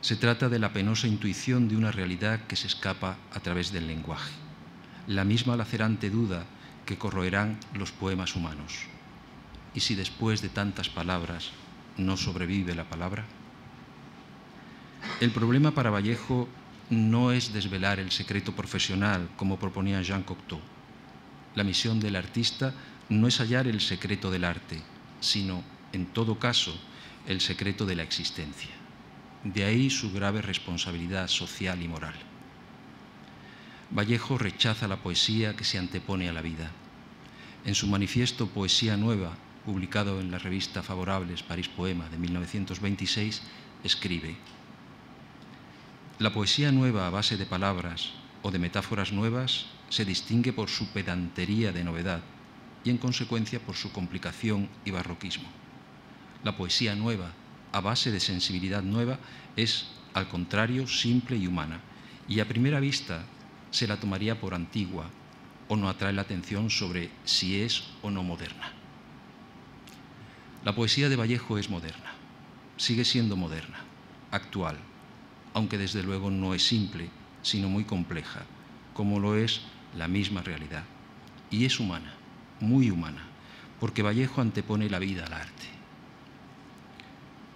Se trata de la penosa intuición de una realidad que se escapa a través del lenguaje, la misma lacerante duda que corroerán los poemas humanos. ¿Y si después de tantas palabras no sobrevive la palabra? El problema para Vallejo no es desvelar el secreto profesional, como proponía Jean Cocteau. La misión del artista no es hallar el secreto del arte, sino, en todo caso, el secreto de la existencia. De ahí su grave responsabilidad social y moral. Vallejo rechaza la poesía que se antepone a la vida. En su manifiesto Poesía Nueva, publicado en la revista Favorables París Poema de 1926, escribe: la poesía nueva a base de palabras o de metáforas nuevas se distingue por su pedantería de novedad y, en consecuencia, por su complicación y barroquismo. La poesía nueva, a base de sensibilidad nueva, es, al contrario, simple y humana, y a primera vista se la tomaría por antigua o no atrae la atención sobre si es o no moderna. La poesía de Vallejo es moderna, sigue siendo moderna, actual, aunque desde luego no es simple, sino muy compleja, como lo es la misma realidad. Y es humana, muy humana, porque Vallejo antepone la vida al arte.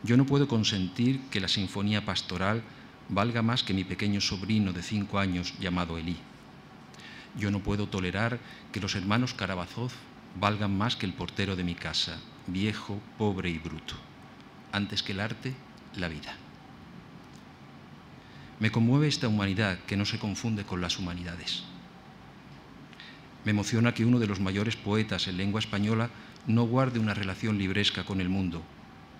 Yo no puedo consentir que la sinfonía pastoral valga más que mi pequeño sobrino de 5 años llamado Elí. Yo no puedo tolerar que los hermanos Karamazov valgan más que el portero de mi casa, viejo, pobre y bruto. Antes que el arte, la vida. Me conmueve esta humanidad que no se confunde con las humanidades. Me emociona que uno de los mayores poetas en lengua española no guarde una relación libresca con el mundo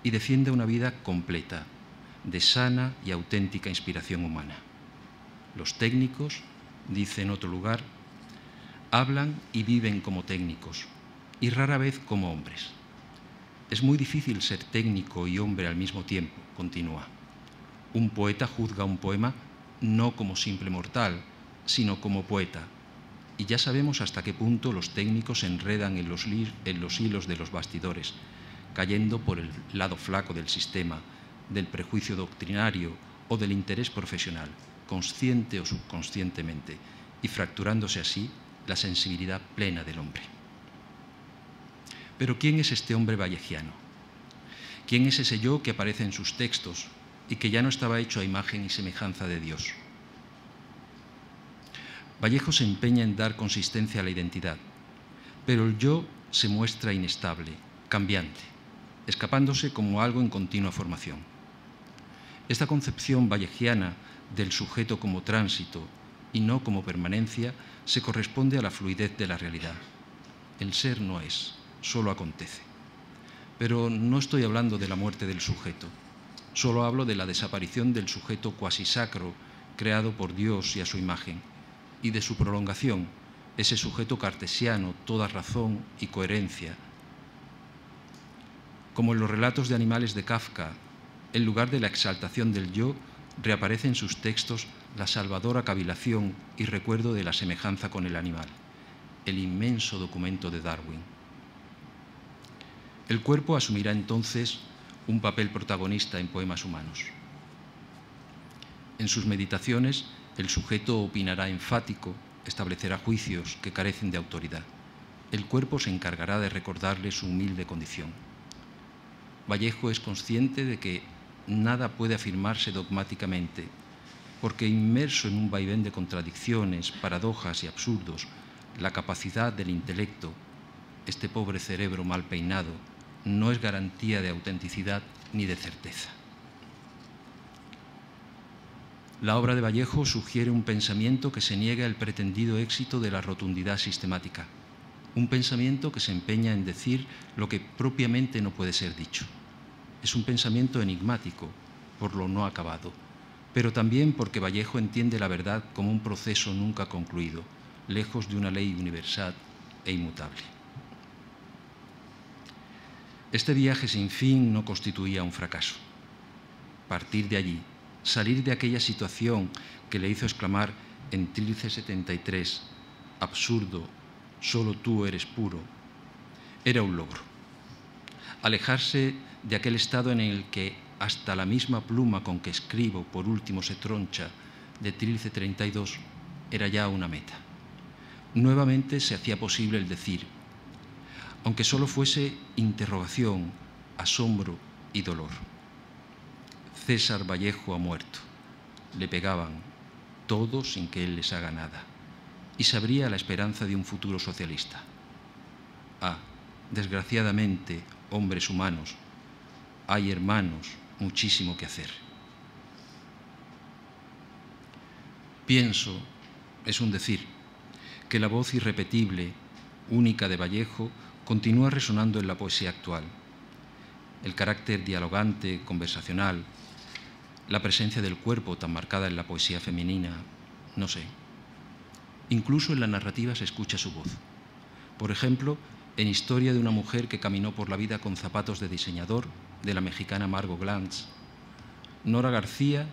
y defienda una vida completa, de sana y auténtica inspiración humana. Los técnicos, dice en otro lugar, hablan y viven como técnicos y rara vez como hombres. Es muy difícil ser técnico y hombre al mismo tiempo, continúa. Un poeta juzga un poema no como simple mortal, sino como poeta. Y ya sabemos hasta qué punto los técnicos se enredan en los hilos de los bastidores, cayendo por el lado flaco del sistema, del prejuicio doctrinario o del interés profesional, consciente o subconscientemente, y fracturándose así la sensibilidad plena del hombre. Pero ¿quién es este hombre vallejiano? ¿Quién es ese yo que aparece en sus textos y que ya no estaba hecho a imagen y semejanza de Dios? Vallejo se empeña en dar consistencia a la identidad, pero el yo se muestra inestable, cambiante, escapándose como algo en continua formación. Esta concepción vallejiana del sujeto como tránsito y no como permanencia se corresponde a la fluidez de la realidad. El ser no es, solo acontece. Pero no estoy hablando de la muerte del sujeto, solo hablo de la desaparición del sujeto cuasi sacro creado por Dios y a su imagen, y de su prolongación, ese sujeto cartesiano, toda razón y coherencia. Como en los relatos de animales de Kafka, en lugar de la exaltación del yo, reaparece en sus textos la salvadora cavilación y recuerdo de la semejanza con el animal, el inmenso documento de Darwin. El cuerpo asumirá entonces un papel protagonista en Poemas Humanos. En sus meditaciones, el sujeto opinará enfático, establecerá juicios que carecen de autoridad. El cuerpo se encargará de recordarle su humilde condición. Vallejo es consciente de que nada puede afirmarse dogmáticamente, porque inmerso en un vaivén de contradicciones, paradojas y absurdos, la capacidad del intelecto, este pobre cerebro mal peinado, no es garantía de autenticidad ni de certeza. La obra de Vallejo sugiere un pensamiento que se niega el pretendido éxito de la rotundidad sistemática, un pensamiento que se empeña en decir lo que propiamente no puede ser dicho. Es un pensamiento enigmático, por lo no acabado, pero también porque Vallejo entiende la verdad como un proceso nunca concluido, lejos de una ley universal e inmutable. Este viaje sin fin no constituía un fracaso. Partir de allí, salir de aquella situación que le hizo exclamar en Trilce 73, absurdo, solo tú eres puro, era un logro. Alejarse de aquel estado en el que hasta la misma pluma con que escribo por último se troncha, de Trilce 32, era ya una meta. Nuevamente se hacía posible el decir, aunque solo fuese interrogación, asombro y dolor. César Vallejo ha muerto. Le pegaban, todos sin que él les haga nada. Y se abría la esperanza de un futuro socialista. Ah, desgraciadamente, hombres humanos, hay hermanos, muchísimo que hacer. Pienso, es un decir, que la voz irrepetible, única de Vallejo, continúa resonando en la poesía actual. El carácter dialogante, conversacional, la presencia del cuerpo tan marcada en la poesía femenina, no sé. Incluso en la narrativa se escucha su voz. Por ejemplo, en Historia de una mujer que caminó por la vida con zapatos de diseñador, de la mexicana Margot Glantz, Nora García,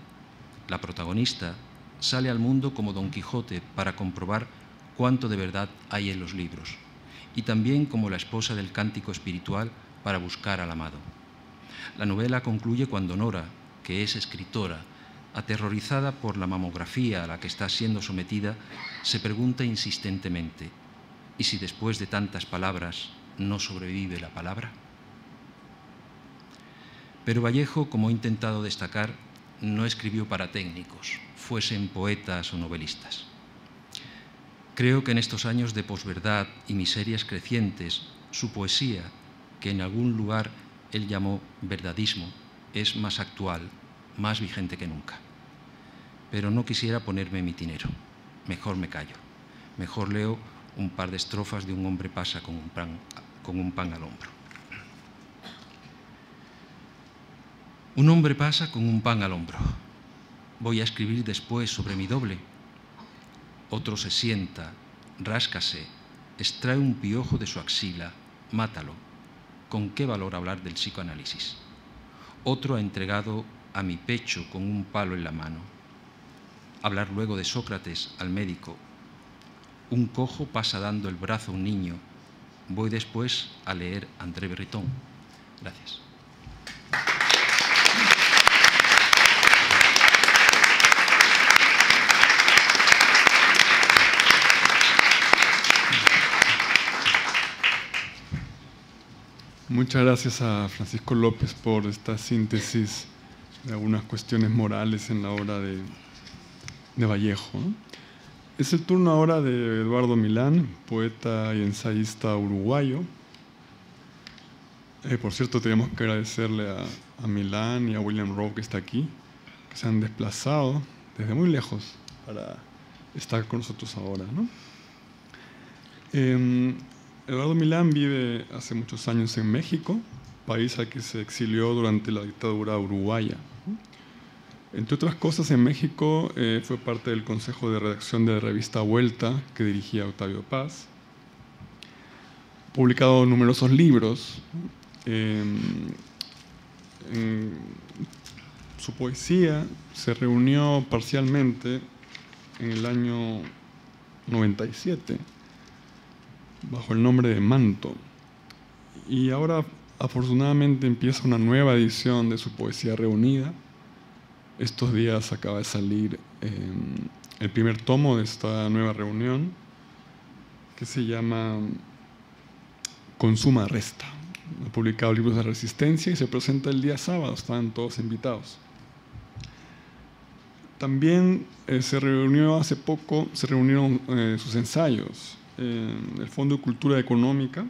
la protagonista, sale al mundo como Don Quijote para comprobar cuánto de verdad hay en los libros, y también como la esposa del cántico espiritual para buscar al amado. La novela concluye cuando Nora, que es escritora, aterrorizada por la mamografía a la que está siendo sometida, se pregunta insistentemente, ¿y si después de tantas palabras no sobrevive la palabra? Pero Vallejo, como he intentado destacar, no escribió para técnicos, fuesen poetas o novelistas. Creo que en estos años de posverdad y miserias crecientes, su poesía, que en algún lugar él llamó verdadismo, es más actual, más vigente que nunca. Pero no quisiera ponerme mitinero. Mejor me callo. Mejor leo un par de estrofas de Un hombre pasa con un pan al hombro. Un hombre pasa con un pan al hombro. Voy a escribir después sobre mi doble. Otro se sienta, ráscase, extrae un piojo de su axila, mátalo. ¿Con qué valor hablar del psicoanálisis? Otro ha entregado a mi pecho con un palo en la mano. Hablar luego de Sócrates al médico. Un cojo pasa dando el brazo a un niño. Voy después a leer André Breton. Gracias. Muchas gracias a Francisco López por esta síntesis de algunas cuestiones morales en la obra de Vallejo, ¿no? Es el turno ahora de Eduardo Milán, poeta y ensayista uruguayo. Por cierto, tenemos que agradecerle a Milán y a William Rowe, que está aquí, que se han desplazado desde muy lejos para estar con nosotros ahora, ¿no? Eduardo Milán vive hace muchos años en México, país al que se exilió durante la dictadura uruguaya. Entre otras cosas, en México fue parte del consejo de redacción de la revista Vuelta, que dirigía Octavio Paz. Ha publicado numerosos libros. Su poesía se reunió parcialmente en el año 97, bajo el nombre de Manto. Y ahora, afortunadamente, empieza una nueva edición de su poesía reunida. Estos días acaba de salir el primer tomo de esta nueva reunión, que se llama Consuma Resta. Ha publicado libros de resistencia y se presenta el día sábado, están todos invitados. También se reunió hace poco, se reunieron sus ensayos. El Fondo de Cultura Económica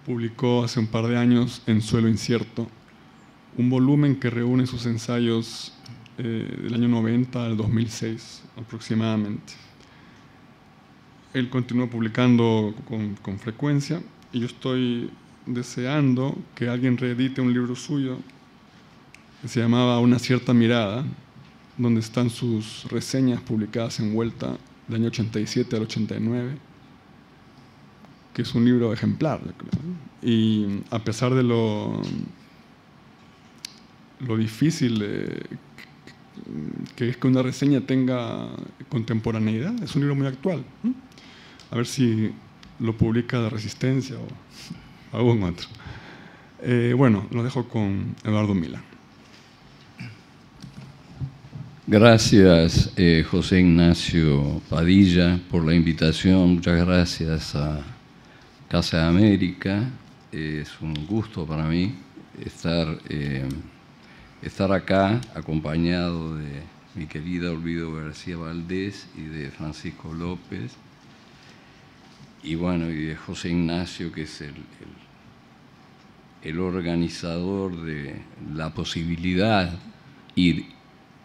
publicó hace un par de años En Suelo Incierto, un volumen que reúne sus ensayos del año 90 al 2006 aproximadamente. Él continúa publicando con frecuencia y yo estoy deseando que alguien reedite un libro suyo que se llamaba Una cierta mirada, donde están sus reseñas publicadas en Vuelta del año 87 al 89, que es un libro ejemplar, yo creo. Y a pesar de lo difícil que es que una reseña tenga contemporaneidad, es un libro muy actual. A ver si lo publica La Resistencia o algún otro. Bueno, lo dejo con Eduardo Milán. Gracias, José Ignacio Padilla, por la invitación. Muchas gracias a Casa de América. Es un gusto para mí estar acá acompañado de mi querida Olvido García Valdés y de Francisco López. Y bueno, y de José Ignacio, que es el organizador de la posibilidad, y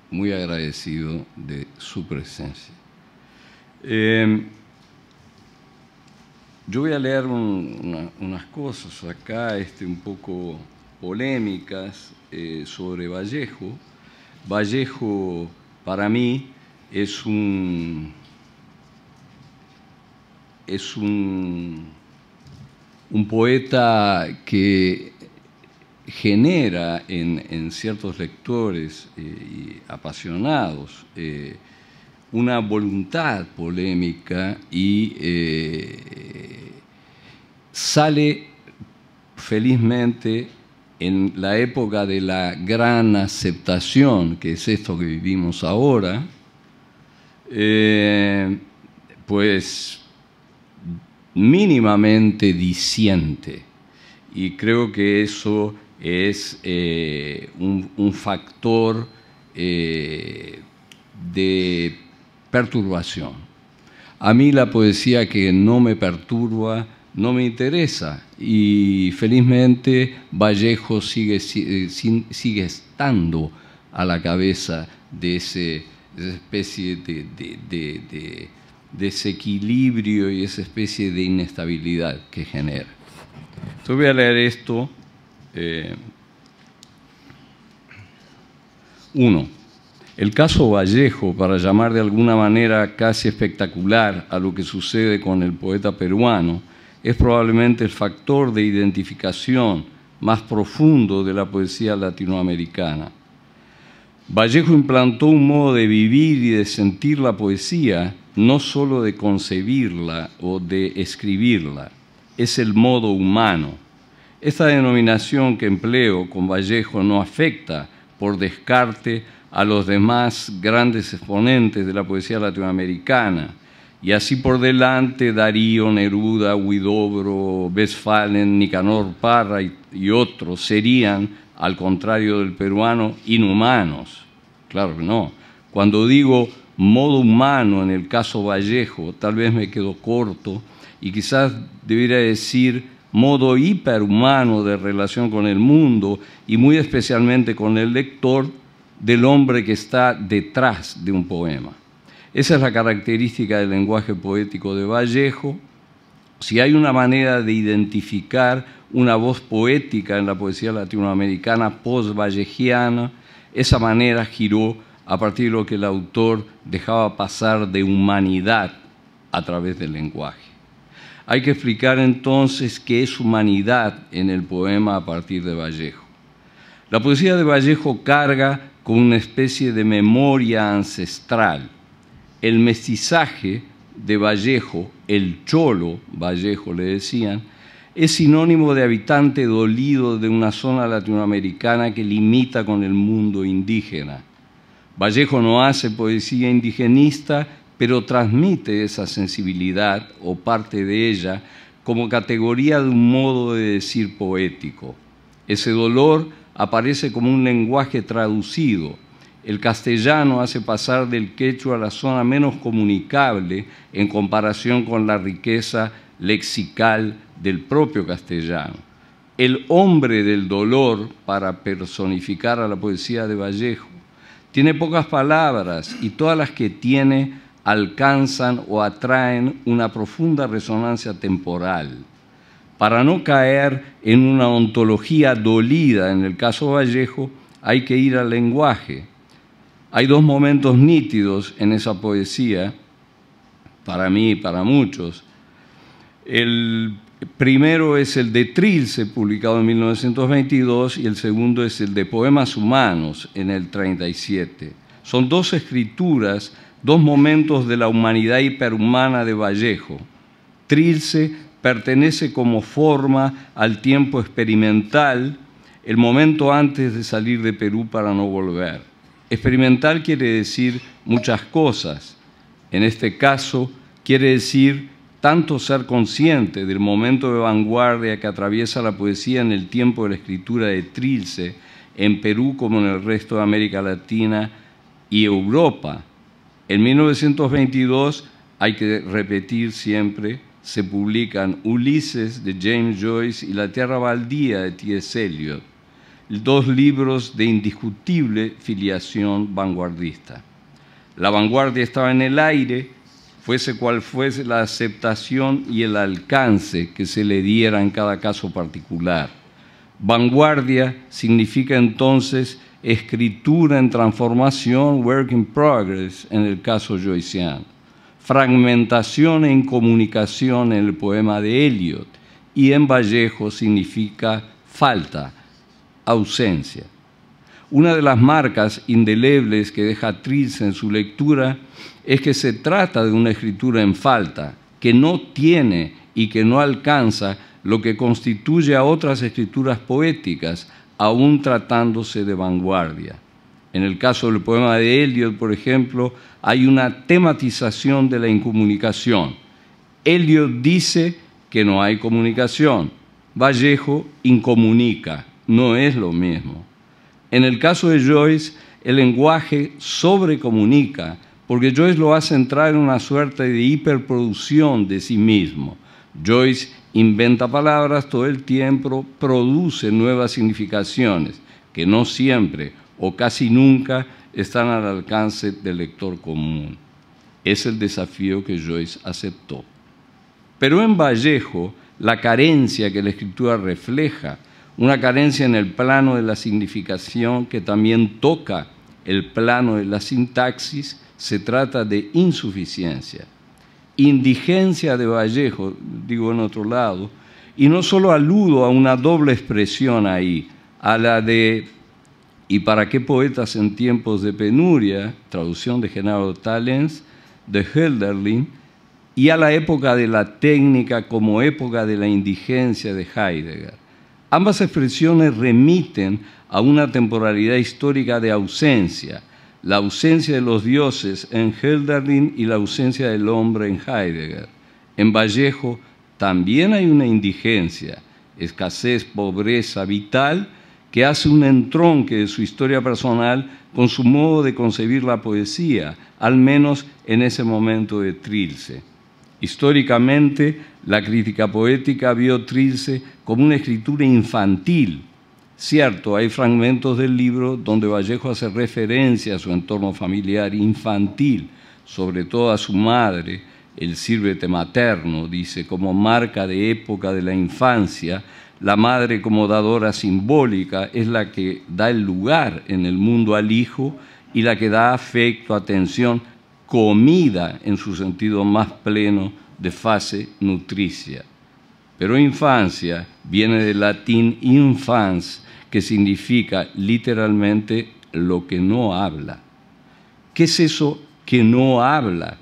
muy agradecido de su presencia. Yo voy a leer unas cosas acá un poco polémicas sobre Vallejo. Vallejo, para mí, es un poeta que genera en ciertos lectores y apasionados una voluntad polémica y sale felizmente en la época de la gran aceptación, que es esto que vivimos ahora, pues mínimamente diciente. Y creo que eso es un factor de perturbación. A mí la poesía que no me perturba no me interesa, y felizmente Vallejo sigue estando a la cabeza de esa especie de desequilibrio y esa especie de inestabilidad que genera. Entonces voy a leer esto. 1. El caso Vallejo, para llamar de alguna manera casi espectacular a lo que sucede con el poeta peruano, es probablemente el factor de identificación más profundo de la poesía latinoamericana. Vallejo implantó un modo de vivir y de sentir la poesía, no solo de concebirla o de escribirla, es el modo humano. Esta denominación que empleo con Vallejo no afecta por descarte a los demás grandes exponentes de la poesía latinoamericana, y así por delante Darío, Neruda, Huidobro, Westphalen, Nicanor Parra y otros serían, al contrario del peruano, inhumanos. Claro que no. Cuando digo modo humano en el caso Vallejo, tal vez me quedo corto y quizás debería decir modo hiperhumano de relación con el mundo y muy especialmente con el lector del hombre que está detrás de un poema. Esa es la característica del lenguaje poético de Vallejo. Si hay una manera de identificar una voz poética en la poesía latinoamericana post-vallejiana, esa manera giró a partir de lo que el autor dejaba pasar de humanidad a través del lenguaje. Hay que explicar entonces qué es humanidad en el poema a partir de Vallejo. La poesía de Vallejo carga con una especie de memoria ancestral. El mestizaje de Vallejo, el cholo Vallejo le decían, es sinónimo de habitante dolido de una zona latinoamericana que limita con el mundo indígena. Vallejo no hace poesía indigenista, pero transmite esa sensibilidad o parte de ella como categoría de un modo de decir poético. Ese dolor aparece como un lenguaje traducido. El castellano hace pasar del quechua a la zona menos comunicable en comparación con la riqueza lexical del propio castellano. El hombre del dolor, para personificar a la poesía de Vallejo, tiene pocas palabras y todas las que tiene alcanzan o atraen una profunda resonancia temporal. Para no caer en una ontología dolida en el caso Vallejo, hay que ir al lenguaje. Hay dos momentos nítidos en esa poesía, para mí y para muchos. El primero es el de Trilce, publicado en 1922, y el segundo es el de Poemas Humanos, en el 37. Son dos escrituras, dos momentos de la humanidad hiperhumana de Vallejo. Trilce pertenece como forma al tiempo experimental, el momento antes de salir de Perú para no volver. Experimental quiere decir muchas cosas. En este caso, quiere decir tanto ser consciente del momento de vanguardia que atraviesa la poesía en el tiempo de la escritura de Trilce, en Perú como en el resto de América Latina y Europa. En 1922, hay que repetir siempre, se publican Ulises de James Joyce y La Tierra Baldía de T.S. Eliot, dos libros de indiscutible filiación vanguardista. La vanguardia estaba en el aire, fuese cual fuese la aceptación y el alcance que se le diera en cada caso particular. Vanguardia significa entonces escritura en transformación, work in progress, en el caso joyciano. Fragmentación en comunicación en el poema de Eliot, y en Vallejo significa falta, ausencia. Una de las marcas indelebles que deja Trilce en su lectura es que se trata de una escritura en falta, que no tiene y que no alcanza lo que constituye a otras escrituras poéticas, aún tratándose de vanguardia. En el caso del poema de Eliot, por ejemplo, hay una tematización de la incomunicación. Eliot dice que no hay comunicación. Vallejo incomunica, no es lo mismo. En el caso de Joyce, el lenguaje sobrecomunica, porque Joyce lo hace entrar en una suerte de hiperproducción de sí mismo. Joyce inventa palabras todo el tiempo, produce nuevas significaciones que no siempre o casi nunca están al alcance del lector común. Es el desafío que Joyce aceptó. Pero en Vallejo, la carencia que la escritura refleja, una carencia en el plano de la significación que también toca el plano de la sintaxis, se trata de insuficiencia. Indigencia de Vallejo, digo en otro lado, y no solo aludo a una doble expresión ahí, a la de ¿y para qué poetas en tiempos de penuria?, traducción de Genaro Tallens, de Hölderlin, y a la época de la técnica como época de la indigencia de Heidegger. Ambas expresiones remiten a una temporalidad histórica de ausencia. la ausencia de los dioses en Hölderlin y la ausencia del hombre en Heidegger. En Vallejo también hay una indigencia, escasez, pobreza vital, que hace un entronque de su historia personal con su modo de concebir la poesía, al menos en ese momento de Trilce. Históricamente, la crítica poética vio Trilce como una escritura infantil. Cierto, hay fragmentos del libro donde Vallejo hace referencia a su entorno familiar infantil, sobre todo a su madre, el sírvete materno, dice, como marca de época de la infancia. La madre como dadora simbólica es la que da el lugar en el mundo al hijo y la que da afecto, atención, comida en su sentido más pleno de fase nutricia. Pero infancia viene del latín infans, que significa literalmente lo que no habla. ¿Qué es eso que no habla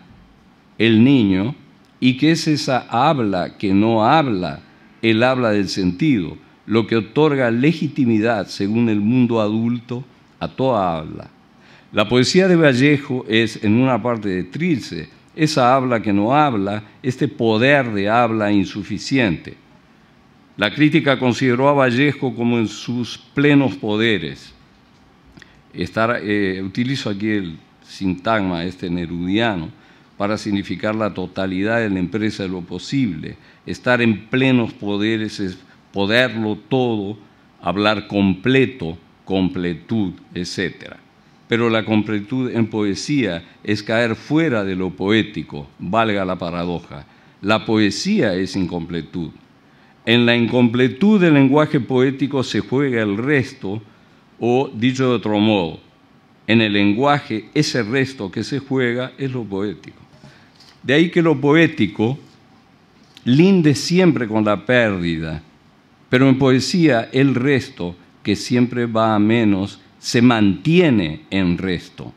el niño? ¿Y qué es esa habla que no habla? El habla del sentido, lo que otorga legitimidad, según el mundo adulto, a toda habla. La poesía de Vallejo es, en una parte de Trilce, esa habla que no habla, este poder de habla insuficiente. La crítica consideró a Vallejo como en sus plenos poderes. Utilizo aquí el sintagma nerudiano para significar la totalidad de la empresa de lo posible. Estar en plenos poderes es poderlo todo, hablar completo, completud, etc. Pero la completud en poesía es caer fuera de lo poético, valga la paradoja. La poesía es incompletud. En la incompletud del lenguaje poético se juega el resto, o dicho de otro modo, en el lenguaje ese resto que se juega es lo poético. De ahí que lo poético linde siempre con la pérdida, pero en poesía el resto, que siempre va a menos, se mantiene en resto.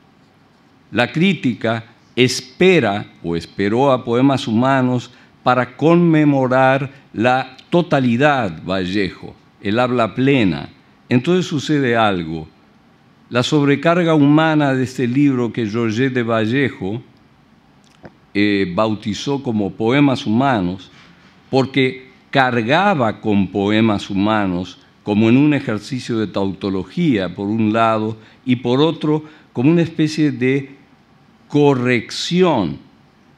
La crítica espera o esperó a Poemas Humanos para conmemorar la totalidad Vallejo, el habla plena. Entonces sucede algo. La sobrecarga humana de este libro que Georget de Vallejo bautizó como Poemas Humanos, porque cargaba con poemas humanos como en un ejercicio de tautología, por un lado, y por otro, como una especie de corrección,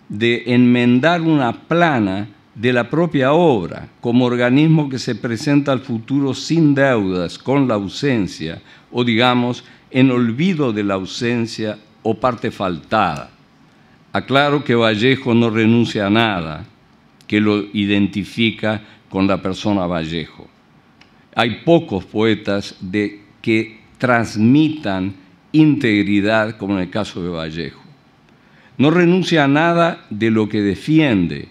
de enmendar una plana de la propia obra, como organismo que se presenta al futuro sin deudas, con la ausencia, o digamos, en olvido de la ausencia o parte faltada. Aclaro que Vallejo no renuncia a nada que lo identifica con la persona Vallejo. Hay pocos poetas que transmitan integridad como en el caso de Vallejo. No renuncia a nada de lo que defiende.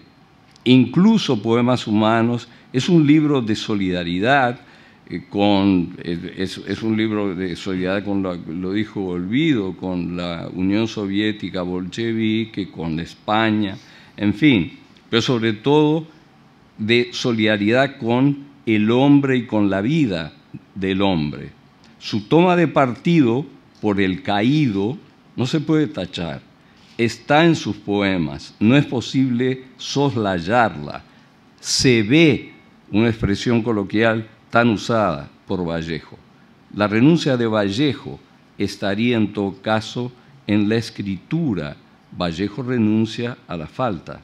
Incluso Poemas Humanos es un libro de solidaridad, es un libro de solidaridad con lo dijo Olvido, con la Unión Soviética bolchevique, con España, en fin, pero sobre todo de solidaridad con el hombre y con la vida del hombre. Su toma de partido por el caído no se puede tachar, está en sus poemas, no es posible soslayarla. Se ve, una expresión coloquial tan usada por Vallejo. La renuncia de Vallejo estaría en todo caso en la escritura. Vallejo renuncia a la falta.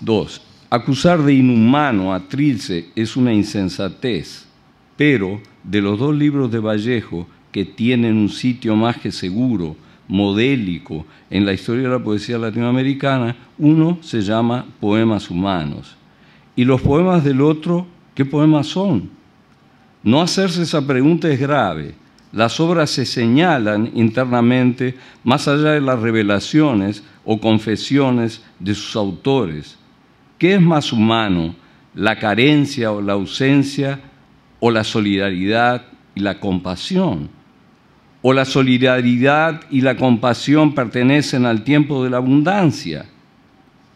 2. Acusar de inhumano a Trilce es una insensatez, pero de los dos libros de Vallejo que tienen un sitio más que seguro, modélico, en la historia de la poesía latinoamericana, uno se llama Poemas Humanos. Y los poemas del otro, ¿qué poemas son? No hacerse esa pregunta es grave. Las obras se señalan internamente más allá de las revelaciones o confesiones de sus autores. ¿Qué es más humano, la carencia o la ausencia, o la solidaridad y la compasión? ¿O la solidaridad y la compasión pertenecen al tiempo de la abundancia?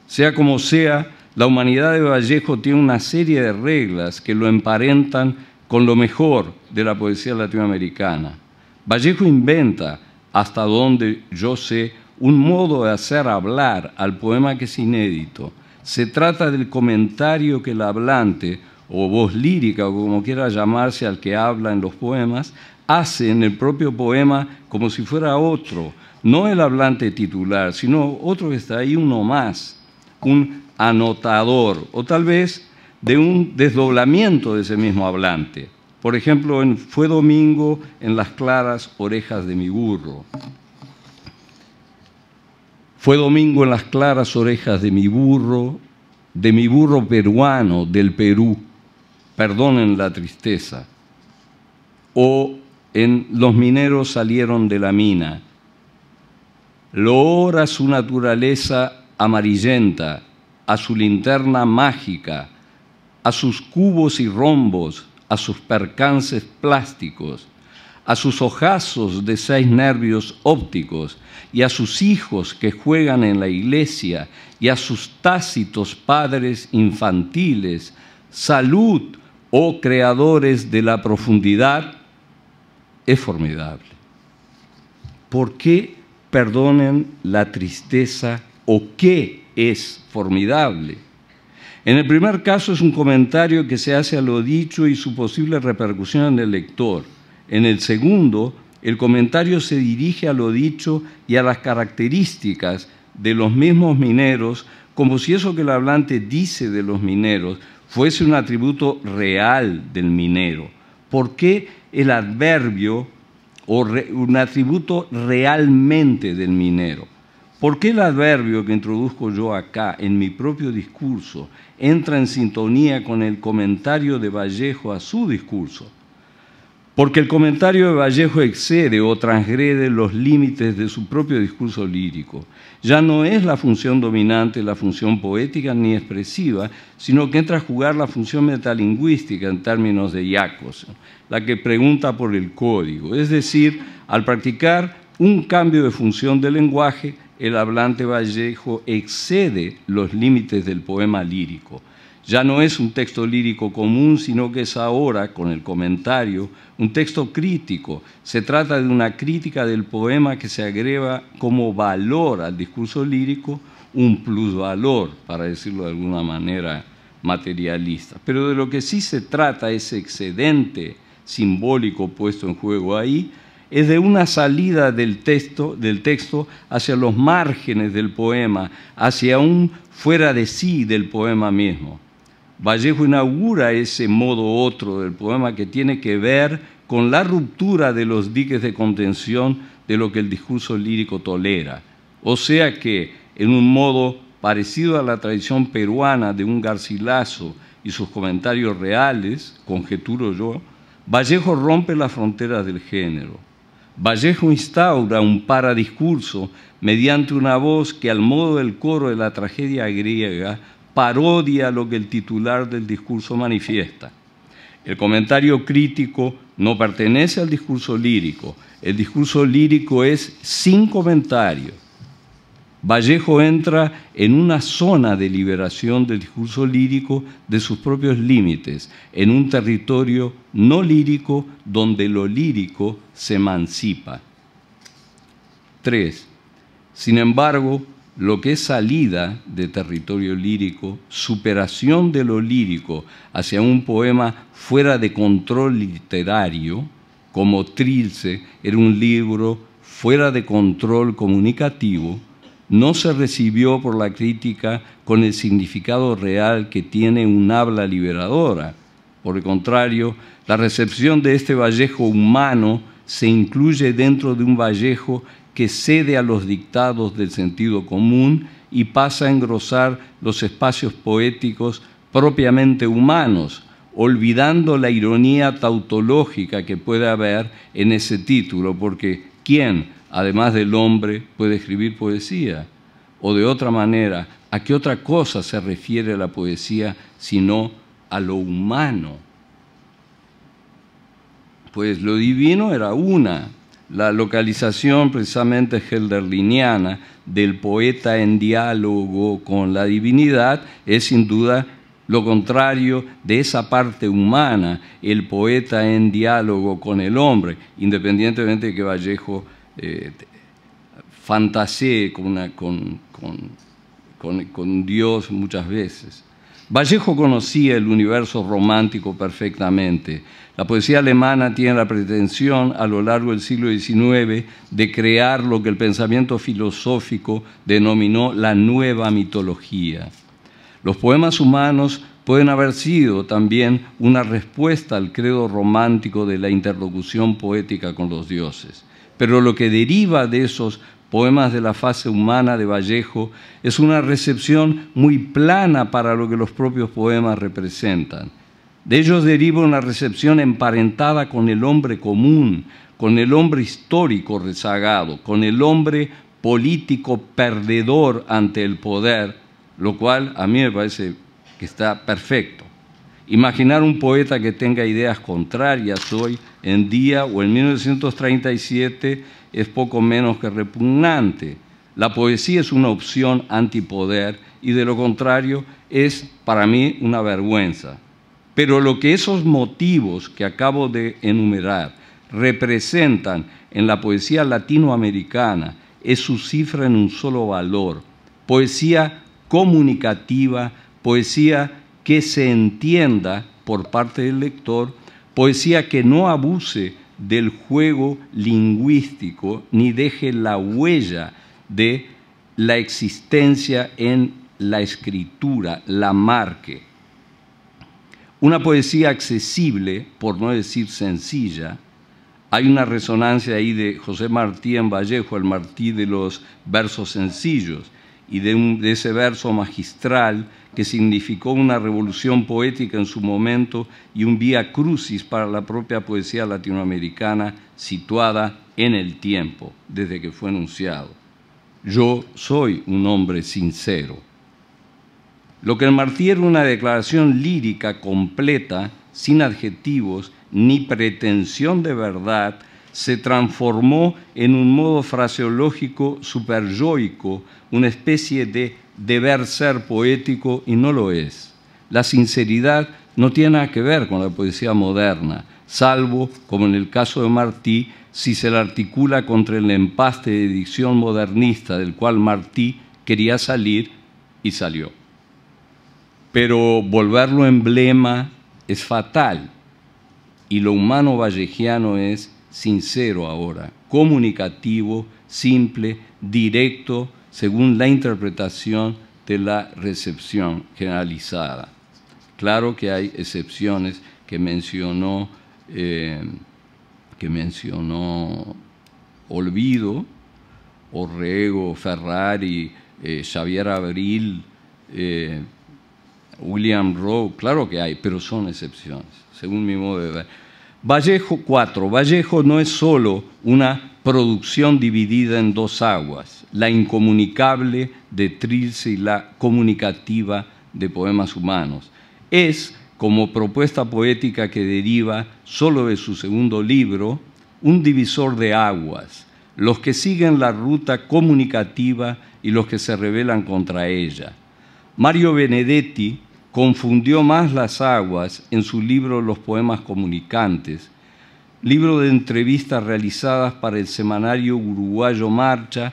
Sea como sea, la humanidad de Vallejo tiene una serie de reglas que lo emparentan con lo mejor de la poesía latinoamericana. Vallejo inventa, hasta donde yo sé, un modo de hacer hablar al poema que es inédito. Se trata del comentario que el hablante, o voz lírica, o como quiera llamarse al que habla en los poemas, hace en el propio poema como si fuera otro, no el hablante titular, sino otro que está ahí, uno más, un anotador, o tal vez de un desdoblamiento de ese mismo hablante. Por ejemplo, en Fue domingo en las claras orejas de mi burro. Fue domingo en las claras orejas de mi burro peruano, del Perú, perdonen la tristeza. O en Los mineros salieron de la mina. Lo ora su naturaleza amarillenta, a su linterna mágica, a sus cubos y rombos, a sus percances plásticos, a sus ojazos de 6 nervios ópticos y a sus hijos que juegan en la iglesia y a sus tácitos padres infantiles. Salud, oh creadores de la profundidad, es formidable. ¿Por qué perdonen la tristeza o qué es formidable? En el primer caso es un comentario que se hace a lo dicho y su posible repercusión en el lector. En el segundo, el comentario se dirige a lo dicho y a las características de los mismos mineros, como si eso que el hablante dice de los mineros fuese un atributo real del minero. ¿Por qué el adverbio o un atributo realmente del minero? ¿Por qué el adverbio que introduzco yo acá en mi propio discurso entra en sintonía con el comentario de Vallejo a su discurso? Porque el comentario de Vallejo excede o transgrede los límites de su propio discurso lírico. Ya no es la función dominante, la función poética ni expresiva, sino que entra a jugar la función metalingüística en términos de Jacobson, la que pregunta por el código. Es decir, al practicar un cambio de función del lenguaje, el hablante Vallejo excede los límites del poema lírico. Ya no es un texto lírico común, sino que es ahora, con el comentario, un texto crítico. Se trata de una crítica del poema que se agrega como valor al discurso lírico, un plusvalor, para decirlo de alguna manera materialista. Pero de lo que sí se trata, ese excedente simbólico puesto en juego ahí, es de una salida del texto hacia los márgenes del poema, hacia un fuera de sí del poema mismo. Vallejo inaugura ese modo otro del poema que tiene que ver con la ruptura de los diques de contención de lo que el discurso lírico tolera. O sea que, en un modo parecido a la tradición peruana de un Garcilaso y sus comentarios reales, conjeturo yo, Vallejo rompe las fronteras del género. Vallejo instaura un paradiscurso mediante una voz que, al modo del coro de la tragedia griega, parodia lo que el titular del discurso manifiesta. El comentario crítico no pertenece al discurso lírico. El discurso lírico es sin comentario. Vallejo entra en una zona de liberación del discurso lírico de sus propios límites, en un territorio no lírico donde lo lírico se emancipa. 3. Sin embargo, lo que es salida de territorio lírico, superación de lo lírico hacia un poema fuera de control literario, como Trilce era un libro fuera de control comunicativo, no se recibió por la crítica con el significado real que tiene un habla liberadora. Por el contrario, la recepción de este Vallejo humano se incluye dentro de un Vallejo que cede a los dictados del sentido común y pasa a engrosar los espacios poéticos propiamente humanos, olvidando la ironía tautológica que puede haber en ese título, porque ¿quién, además del hombre, puede escribir poesía? O de otra manera, ¿a qué otra cosa se refiere la poesía sino a lo humano? Pues lo divino era una. La localización precisamente hölderliniana del poeta en diálogo con la divinidad es sin duda lo contrario de esa parte humana, el poeta en diálogo con el hombre, independientemente de que Vallejo fantasee con Dios muchas veces. Vallejo conocía el universo romántico perfectamente. La poesía alemana tiene la pretensión a lo largo del siglo XIX de crear lo que el pensamiento filosófico denominó la nueva mitología. Los poemas humanos pueden haber sido también una respuesta al credo romántico de la interlocución poética con los dioses. Pero lo que deriva de esos poemas de la fase humana de Vallejo es una recepción muy plana para lo que los propios poemas representan. De ellos deriva una recepción emparentada con el hombre común, con el hombre histórico rezagado, con el hombre político perdedor ante el poder, lo cual a mí me parece que está perfecto. Imaginar un poeta que tenga ideas contrarias hoy en día o en 1937 es poco menos que repugnante. La poesía es una opción antipoder y de lo contrario es para mí una vergüenza. Pero lo que esos motivos que acabo de enumerar representan en la poesía latinoamericana es su cifra en un solo valor: poesía comunicativa, poesía que se entienda por parte del lector, poesía que no abuse del juego lingüístico ni deje la huella de la existencia en la escritura, la marque. Una poesía accesible, por no decir sencilla. Hay una resonancia ahí de José Martí en Vallejo, el Martí de los versos sencillos, y de ese verso magistral que significó una revolución poética en su momento y un vía crucis para la propia poesía latinoamericana situada en el tiempo, desde que fue enunciado. Yo soy un hombre sincero. Lo que en Martí era una declaración lírica completa, sin adjetivos ni pretensión de verdad, se transformó en un modo fraseológico superyoico, una especie de deber ser poético, y no lo es. La sinceridad no tiene nada que ver con la poesía moderna, salvo, como en el caso de Martí, si se la articula contra el empaste de dicción modernista del cual Martí quería salir y salió. Pero volverlo emblema es fatal, y lo humano vallejiano es sincero ahora, comunicativo, simple, directo, según la interpretación de la recepción generalizada. Claro que hay excepciones que mencionó Olvido, Orrego, Ferrari, Xavier Abril, William Rowe, claro que hay, pero son excepciones, según mi modo de ver. Vallejo 4. Vallejo no es solo una producción dividida en dos aguas, la incomunicable de Trilce y la comunicativa de Poemas Humanos. Es, como propuesta poética que deriva solo de su segundo libro, un divisor de aguas, los que siguen la ruta comunicativa y los que se rebelan contra ella. Mario Benedetti confundió más las aguas en su libro Los Poemas Comunicantes, libro de entrevistas realizadas para el semanario uruguayo Marcha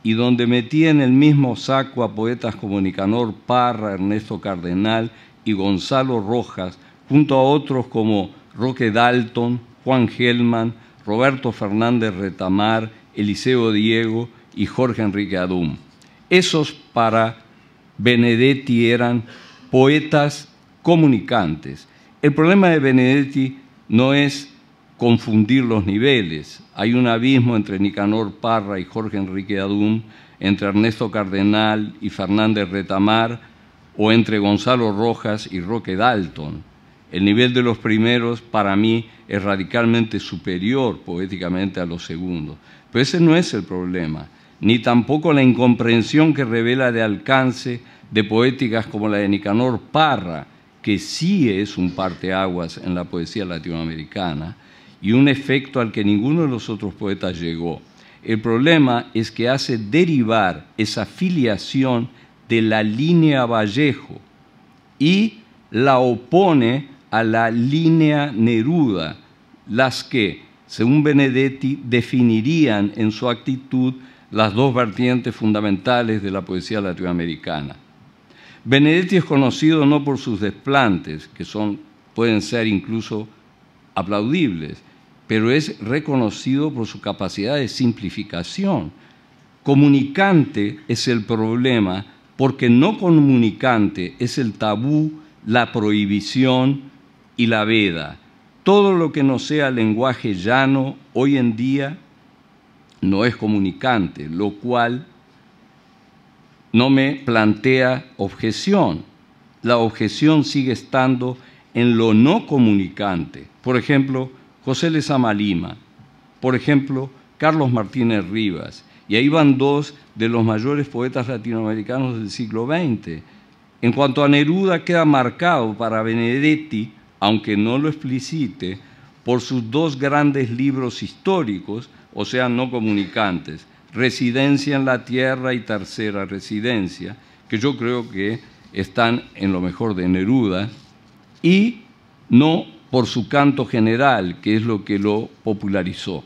y donde metía en el mismo saco a poetas como Nicanor Parra, Ernesto Cardenal y Gonzalo Rojas, junto a otros como Roque Dalton, Juan Gelman, Roberto Fernández Retamar, Eliseo Diego y Jorge Enrique Adum. Esos para Benedetti eran poetas comunicantes. El problema de Benedetti no es confundir los niveles. Hay un abismo entre Nicanor Parra y Jorge Enrique Adum, entre Ernesto Cardenal y Fernández Retamar, o entre Gonzalo Rojas y Roque Dalton. El nivel de los primeros, para mí, es radicalmente superior poéticamente a los segundos. Pero ese no es el problema, ni tampoco la incomprensión que revela de alcance de poéticas como la de Nicanor Parra, que sí es un parteaguas en la poesía latinoamericana y un efecto al que ninguno de los otros poetas llegó. El problema es que hace derivar esa filiación de la línea Vallejo y la opone a la línea Neruda, las que, según Benedetti, definirían en su actitud las dos vertientes fundamentales de la poesía latinoamericana. Benedetti es conocido no por sus desplantes, que pueden ser incluso aplaudibles, pero es reconocido por su capacidad de simplificación. Comunicante es el problema, porque no comunicante es el tabú, la prohibición y la veda. Todo lo que no sea lenguaje llano hoy en día no es comunicante, lo cual no me plantea objeción. La objeción sigue estando en lo no comunicante. Por ejemplo, José Lezama Lima, por ejemplo, Carlos Martínez Rivas, y ahí van dos de los mayores poetas latinoamericanos del siglo XX. En cuanto a Neruda, queda marcado para Benedetti, aunque no lo explicite, por sus dos grandes libros históricos, o sea, no comunicantes, Residencia en la Tierra y Tercera Residencia, que yo creo que están en lo mejor de Neruda, y no por su canto general, que es lo que lo popularizó.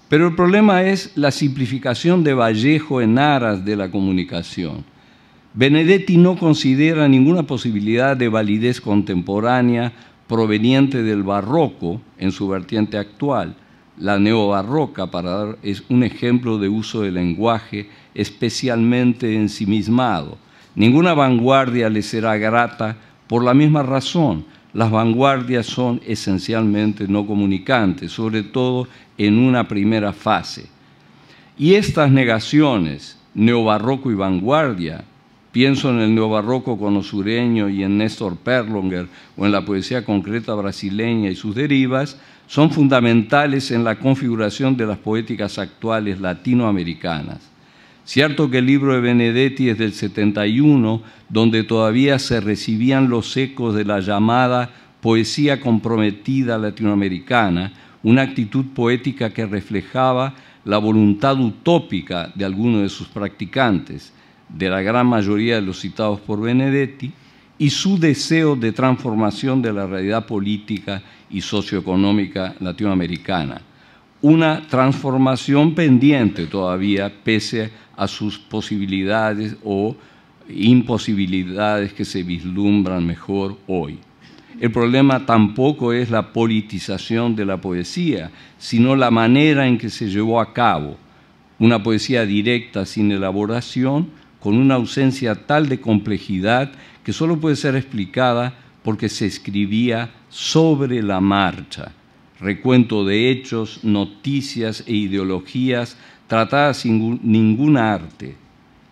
Pero el problema es la simplificación de Vallejo en aras de la comunicación. Benedetti no considera ninguna posibilidad de validez contemporánea proveniente del barroco en su vertiente actual. La neobarroca, para dar un ejemplo de uso del lenguaje especialmente ensimismado. Ninguna vanguardia le será grata por la misma razón. Las vanguardias son esencialmente no comunicantes, sobre todo en una primera fase. Y estas negaciones, neobarroco y vanguardia, pienso en el neobarroco conosureño y en Néstor Perlonger, o en la poesía concreta brasileña y sus derivas, son fundamentales en la configuración de las poéticas actuales latinoamericanas. Cierto que el libro de Benedetti es del 71, donde todavía se recibían los ecos de la llamada poesía comprometida latinoamericana, una actitud poética que reflejaba la voluntad utópica de algunos de sus practicantes, de la gran mayoría de los citados por Benedetti, y su deseo de transformación de la realidad política y socioeconómica latinoamericana. Una transformación pendiente todavía, pese a sus posibilidades o imposibilidades que se vislumbran mejor hoy. El problema tampoco es la politización de la poesía, sino la manera en que se llevó a cabo. Una poesía directa, sin elaboración, con una ausencia tal de complejidad que solo puede ser explicada porque se escribía sobre la marcha. Recuento de hechos, noticias e ideologías tratadas sin ningún arte,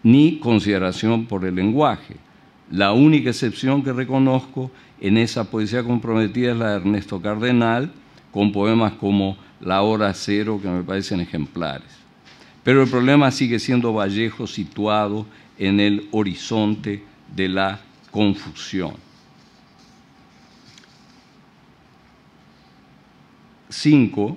ni consideración por el lenguaje. La única excepción que reconozco en esa poesía comprometida es la de Ernesto Cardenal, con poemas como La Hora Cero, que me parecen ejemplares. Pero el problema sigue siendo Vallejo situado en el horizonte de la confusión. 5.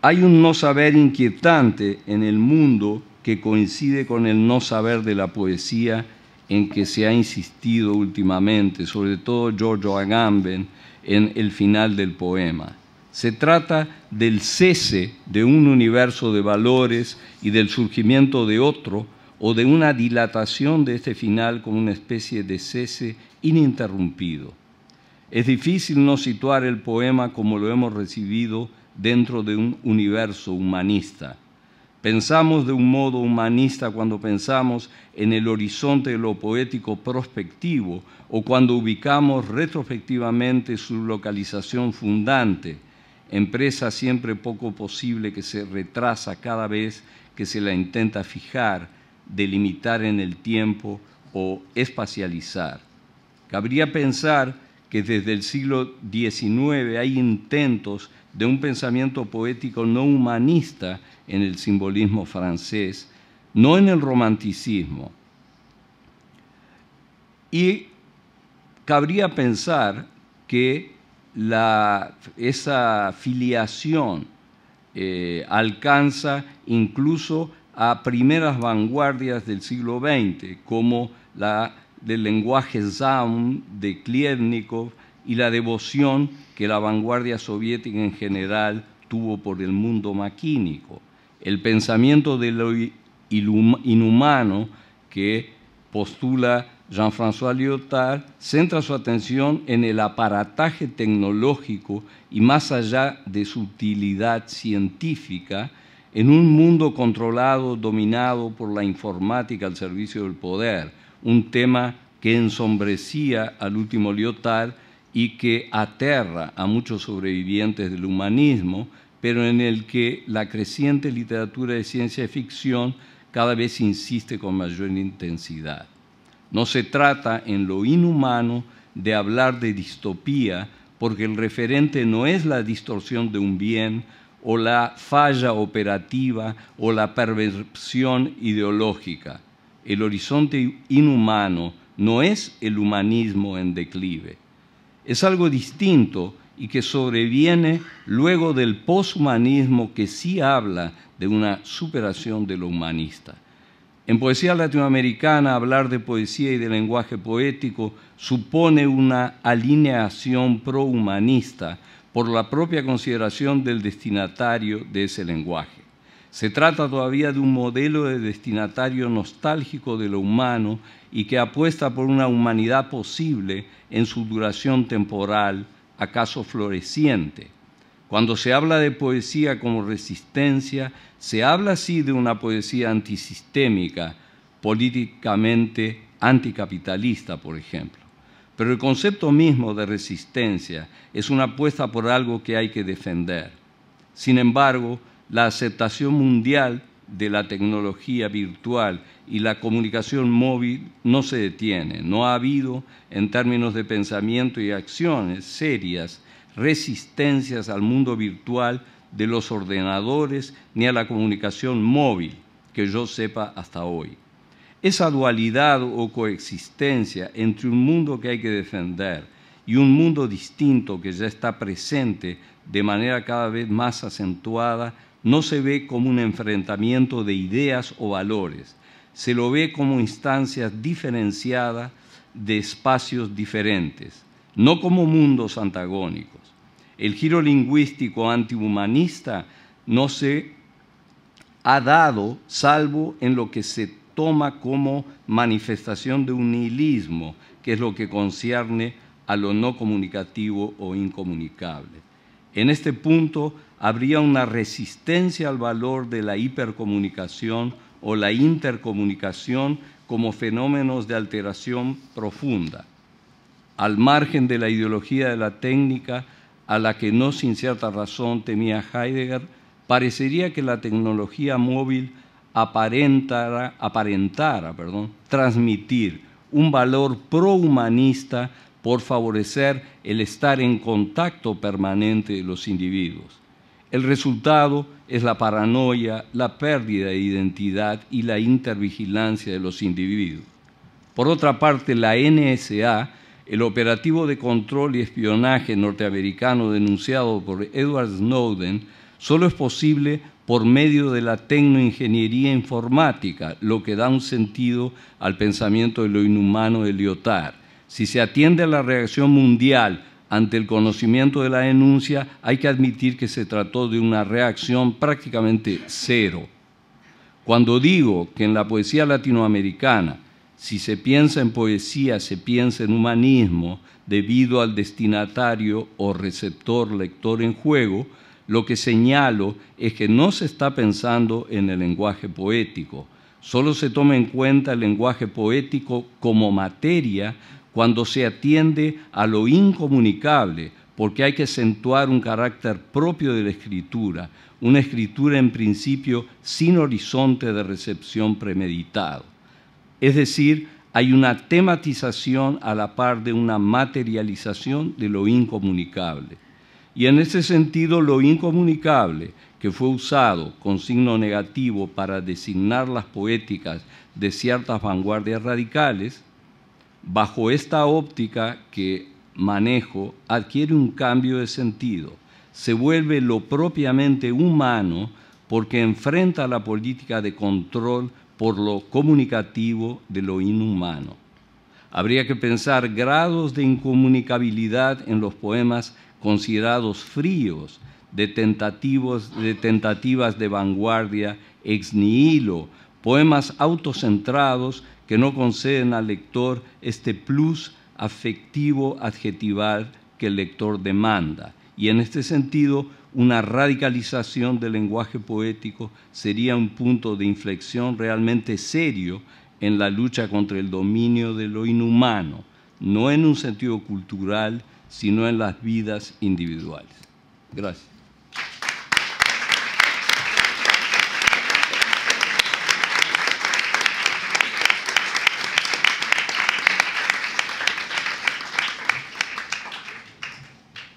Hay un no saber inquietante en el mundo que coincide con el no saber de la poesía en que se ha insistido últimamente, sobre todo Giorgio Agamben, en el final del poema. Se trata del cese de un universo de valores y del surgimiento de otro, o de una dilatación de este final como una especie de cese ininterrumpido. Es difícil no situar el poema como lo hemos recibido dentro de un universo humanista. Pensamos de un modo humanista cuando pensamos en el horizonte de lo poético prospectivo o cuando ubicamos retrospectivamente su localización fundante, empresa siempre poco posible que se retrasa cada vez que se la intenta fijar, delimitar en el tiempo o espacializar. Cabría pensar que desde el siglo XIX hay intentos de un pensamiento poético no humanista en el simbolismo francés, no en el romanticismo. Y cabría pensar que esa filiación alcanza incluso a primeras vanguardias del siglo XX, como la del lenguaje Zaun de Klievnikov y la devoción que la vanguardia soviética en general tuvo por el mundo maquínico. El pensamiento de lo inhumano que postula Jean-François Lyotard centra su atención en el aparataje tecnológico y más allá de su utilidad científica, en un mundo controlado, dominado por la informática al servicio del poder, un tema que ensombrecía al último Lyotard y que aterra a muchos sobrevivientes del humanismo, pero en el que la creciente literatura de ciencia ficción cada vez insiste con mayor intensidad. No se trata en lo inhumano de hablar de distopía, porque el referente no es la distorsión de un bien o la falla operativa o la perversión ideológica. El horizonte inhumano no es el humanismo en declive. Es algo distinto y que sobreviene luego del poshumanismo que sí habla de una superación de lo humanista. En poesía latinoamericana, hablar de poesía y de lenguaje poético supone una alineación prohumanista por la propia consideración del destinatario de ese lenguaje. Se trata todavía de un modelo de destinatario nostálgico de lo humano y que apuesta por una humanidad posible en su duración temporal, acaso floreciente. Cuando se habla de poesía como resistencia, se habla así de una poesía antisistémica, políticamente anticapitalista, por ejemplo. Pero el concepto mismo de resistencia es una apuesta por algo que hay que defender. Sin embargo, la aceptación mundial de la tecnología virtual y la comunicación móvil no se detiene. No ha habido, en términos de pensamiento y acciones serias, resistencias al mundo virtual de los ordenadores ni a la comunicación móvil, que yo sepa hasta hoy. Esa dualidad o coexistencia entre un mundo que hay que defender y un mundo distinto que ya está presente de manera cada vez más acentuada no se ve como un enfrentamiento de ideas o valores, se lo ve como instancias diferenciadas de espacios diferentes, no como mundos antagónicos. El giro lingüístico antihumanista no se ha dado salvo en lo que se toma como manifestación de un nihilismo, que es lo que concierne a lo no comunicativo o incomunicable. En este punto habría una resistencia al valor de la hipercomunicación o la intercomunicación como fenómenos de alteración profunda, al margen de la ideología de la técnica a la que no sin cierta razón temía Heidegger. Parecería que la tecnología móvil aparentara transmitir un valor prohumanista por favorecer el estar en contacto permanente de los individuos. El resultado es la paranoia, la pérdida de identidad y la intervigilancia de los individuos. Por otra parte, la NSA, el operativo de control y espionaje norteamericano denunciado por Edward Snowden, solo es posible por medio de la tecnoingeniería informática, lo que da un sentido al pensamiento de lo inhumano de Lyotard. Si se atiende a la reacción mundial ante el conocimiento de la denuncia, hay que admitir que se trató de una reacción prácticamente cero. Cuando digo que en la poesía latinoamericana, si se piensa en poesía, se piensa en humanismo, debido al destinatario o receptor lector en juego, lo que señalo es que no se está pensando en el lenguaje poético. Solo se toma en cuenta el lenguaje poético como materia cuando se atiende a lo incomunicable, porque hay que acentuar un carácter propio de la escritura, una escritura en principio sin horizonte de recepción premeditado. Es decir, hay una tematización a la par de una materialización de lo incomunicable. Y en ese sentido, lo incomunicable, que fue usado con signo negativo para designar las poéticas de ciertas vanguardias radicales, bajo esta óptica que manejo, adquiere un cambio de sentido. Se vuelve lo propiamente humano porque enfrenta la política de control por lo comunicativo de lo inhumano. Habría que pensar grados de incomunicabilidad en los poemas considerados fríos, de tentativas de vanguardia ex nihilo, poemas autocentrados que no conceden al lector este plus afectivo adjetival que el lector demanda. Y en este sentido, una radicalización del lenguaje poético sería un punto de inflexión realmente serio en la lucha contra el dominio de lo inhumano, no en un sentido cultural, sino en las vidas individuales. Gracias.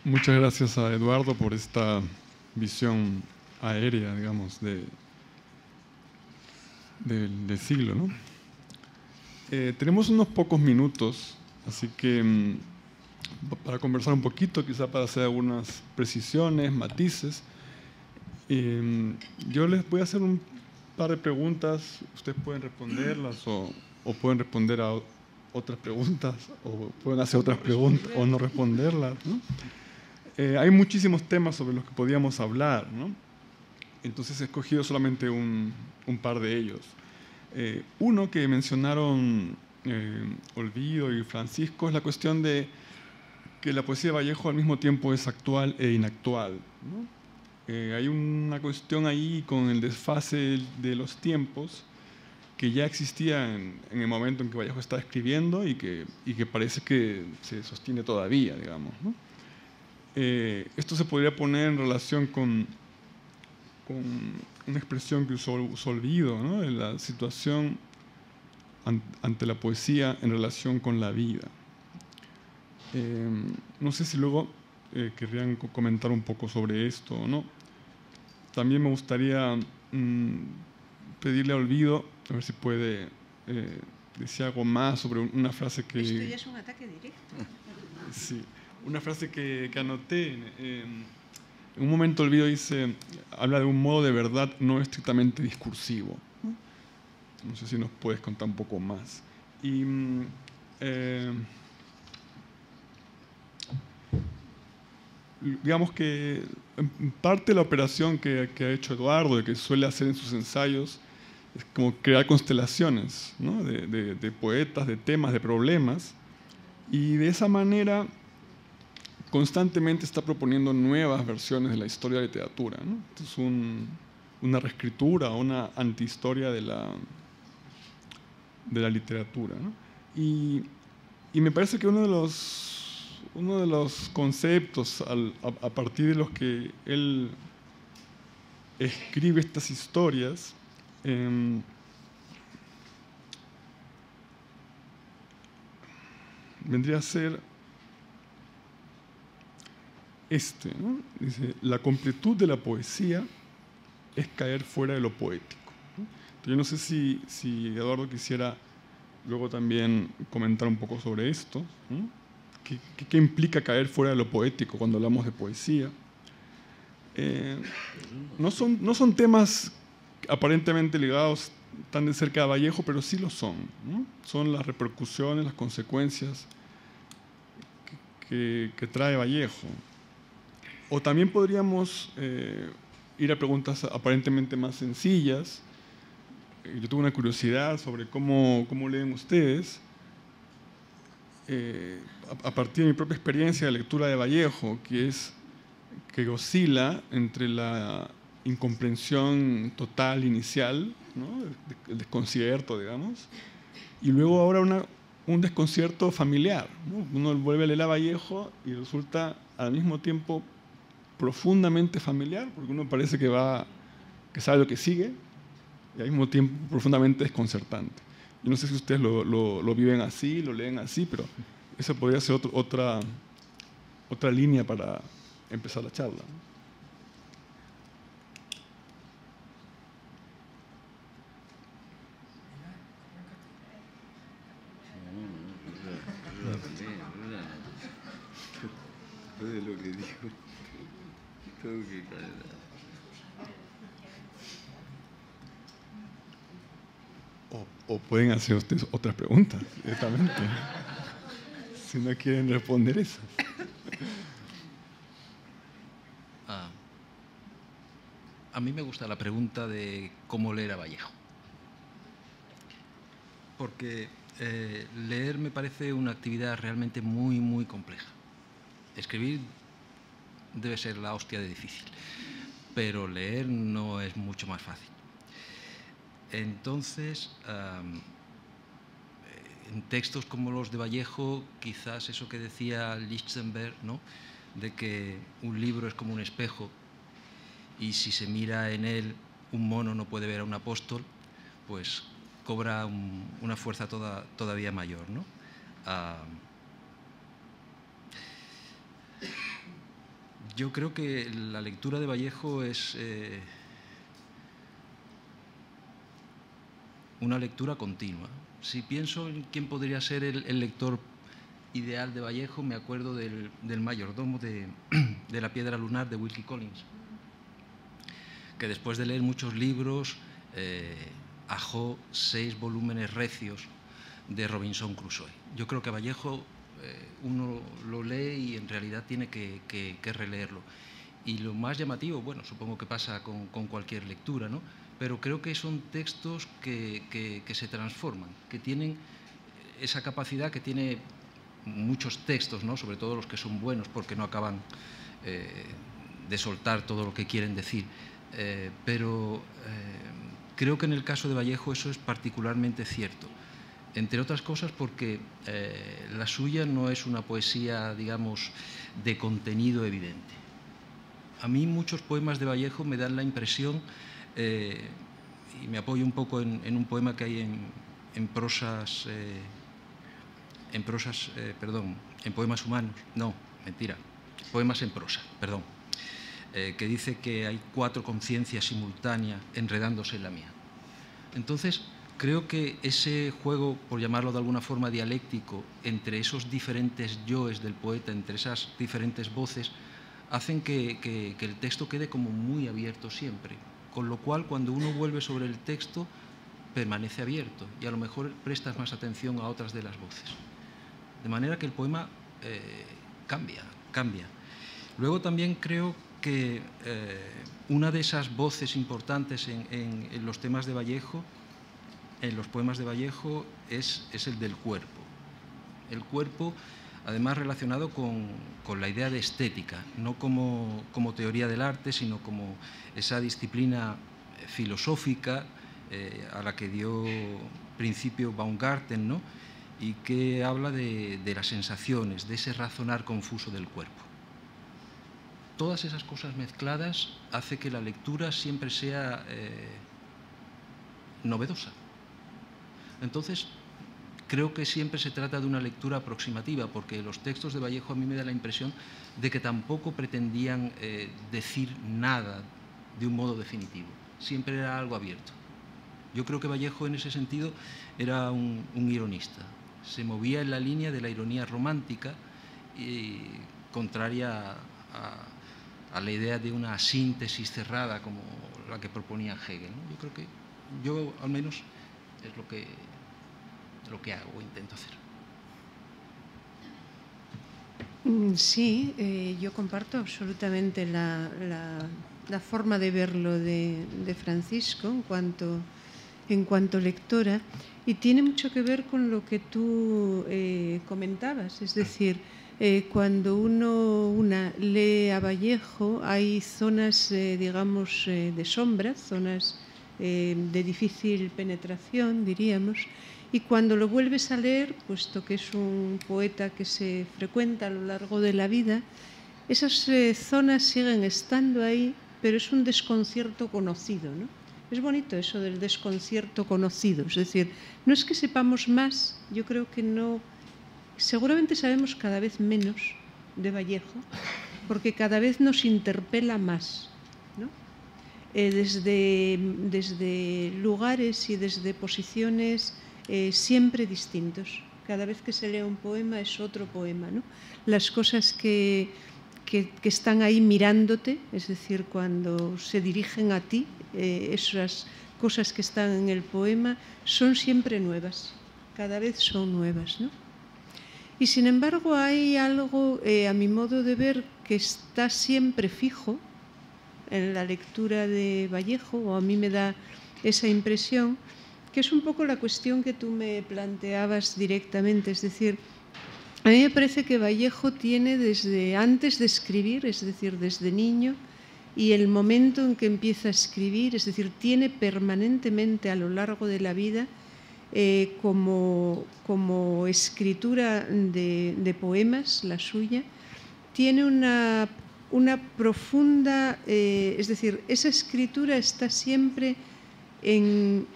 Muchas gracias a Eduardo por esta visión aérea, digamos, del siglo, ¿no? Tenemos unos pocos minutos, así que para conversar un poquito, quizá para hacer algunas precisiones, matices. Yo les voy a hacer un par de preguntas, ustedes pueden responderlas o pueden responder a otras preguntas, o pueden hacer otras preguntas o no responderlas, ¿no? Hay muchísimos temas sobre los que podíamos hablar, ¿no? Entonces he escogido solamente un par de ellos. Uno que mencionaron Olvido y Francisco es la cuestión de que la poesía de Vallejo al mismo tiempo es actual e inactual, ¿no? Hay una cuestión ahí con el desfase de los tiempos que ya existía en el momento en que Vallejo estaba escribiendo y que parece que se sostiene todavía, digamos, ¿no? Esto se podría poner en relación con una expresión que usó Olvido, ¿no? De la situación ante la poesía en relación con la vida. No sé si luego querrían comentar un poco sobre esto o no. También me gustaría pedirle a Olvido, a ver si puede decir algo más sobre una frase que... Esto ya es un ataque directo. Sí, una frase que anoté. En un momento Olvido habla de un modo de verdad no estrictamente discursivo. No sé si nos puedes contar un poco más. Y digamos que en parte la operación que ha hecho Eduardo y que suele hacer en sus ensayos es como crear constelaciones, ¿no? de poetas, de temas, de problemas, y de esa manera constantemente está proponiendo nuevas versiones de la historia de la literatura, ¿no? Es una reescritura, una antihistoria de la literatura, ¿no? Y me parece que uno de los conceptos a partir de los que él escribe estas historias vendría a ser ¿no? Dice, la completud de la poesía es caer fuera de lo poético, ¿no? Yo no sé si Eduardo quisiera luego también comentar un poco sobre esto, ¿no? ¿Qué implica caer fuera de lo poético cuando hablamos de poesía? No son temas aparentemente ligados tan de cerca a Vallejo, pero sí lo son, ¿no? Son las repercusiones, las consecuencias que trae Vallejo. O también podríamos ir a preguntas aparentemente más sencillas. Yo tuve una curiosidad sobre cómo leen ustedes. A partir de mi propia experiencia de lectura de Vallejo, que oscila entre la incomprensión total inicial, ¿no? El desconcierto, digamos, y luego ahora un desconcierto familiar, ¿no? Uno vuelve a leer a Vallejo y resulta al mismo tiempo profundamente familiar, porque uno parece que sabe lo que sigue, y al mismo tiempo profundamente desconcertante. Yo no sé si ustedes lo viven así, lo leen así, pero esa podría ser otra línea para empezar la charla, ¿no? De lo que dijo, tengo que caer. O pueden hacer ustedes otras preguntas directamente. si no quieren responder esas. A mí me gusta la pregunta de cómo leer a Vallejo. Porque leer me parece una actividad realmente muy, muy compleja. Escribir debe ser la hostia de difícil, pero leer no es mucho más fácil. Entonces, en textos como los de Vallejo, quizás eso que decía Lichtenberg, ¿no?, de que un libro es como un espejo y si se mira en él un mono no puede ver a un apóstol, pues cobra una fuerza todavía mayor, ¿no? Yo creo que la lectura de Vallejo es una lectura continua. Si pienso en quién podría ser el lector ideal de Vallejo, me acuerdo del mayordomo de La piedra lunar de Wilkie Collins, que después de leer muchos libros ajó 6 volúmenes recios de Robinson Crusoe. Yo creo que Vallejo uno lo lee y en realidad tiene que releerlo. Y lo más llamativo, bueno, supongo que pasa con cualquier lectura, ¿no?, pero creo que son textos que se transforman, que tienen esa capacidad que tiene muchos textos, ¿no?, sobre todo los que son buenos porque no acaban de soltar todo lo que quieren decir. Pero creo que en el caso de Vallejo eso es particularmente cierto, entre otras cosas porque la suya no es una poesía, digamos, de contenido evidente. A mí muchos poemas de Vallejo me dan la impresión, y me apoyo un poco en un poema que hay en poemas humanos, no, mentira, poemas en prosa, perdón, que dice que hay 4 conciencias simultáneas enredándose en la mía. Entonces, creo que ese juego, por llamarlo de alguna forma dialéctico, entre esos diferentes yoes del poeta, entre esas diferentes voces, hacen que el texto quede como muy abierto siempre, con lo cual cuando uno vuelve sobre el texto permanece abierto y a lo mejor prestas más atención a otras de las voces. De manera que el poema cambia. Luego también creo que una de esas voces importantes en los temas de Vallejo, en los poemas de Vallejo, es el del cuerpo. El cuerpo, además relacionado con la idea de estética, no como teoría del arte, sino como esa disciplina filosófica a la que dio principio Baumgarten, ¿no?, y que habla de las sensaciones, de ese razonar confuso del cuerpo. Todas esas cosas mezcladas hace que la lectura siempre sea novedosa. Entonces, creo que siempre se trata de una lectura aproximativa, porque los textos de Vallejo a mí me da la impresión de que tampoco pretendían decir nada de un modo definitivo. Siempre era algo abierto. Yo creo que Vallejo en ese sentido era un ironista. Se movía en la línea de la ironía romántica, contraria a la idea de una síntesis cerrada como la que proponía Hegel, ¿no? Yo creo que yo al menos es lo que hago o intento hacer. Sí, yo comparto absolutamente la forma de verlo de Francisco en cuanto lectora, y tiene mucho que ver con lo que tú comentabas, es decir, cuando una lee a Vallejo hay zonas, digamos, de sombra, zonas de difícil penetración, diríamos, y cuando lo vuelves a leer, puesto que es un poeta que se frecuenta a lo largo de la vida, esas zonas siguen estando ahí, pero es un desconcierto conocido, ¿no? Es bonito eso del desconcierto conocido, es decir, no es que sepamos más, yo creo que no, seguramente sabemos cada vez menos de Vallejo, porque cada vez nos interpela más, ¿no? Desde lugares y desde posiciones siempre distintos. Cada vez que se lee un poema es otro poema, ¿no? Las cosas que están ahí mirándote, es decir, cuando se dirigen a ti, esas cosas que están en el poema son siempre nuevas, cada vez son nuevas, ¿no? Y sin embargo hay algo, a mi modo de ver, que está siempre fijo en la lectura de Vallejo, o a mí me da esa impresión, que es un poco la cuestión que tú me planteabas directamente. Es decir, a mí me parece que Vallejo tiene desde antes de escribir, es decir, desde niño, y el momento en que empieza a escribir, es decir, tiene permanentemente a lo largo de la vida como escritura de poemas, la suya, tiene una profunda, es decir, esa escritura está siempre en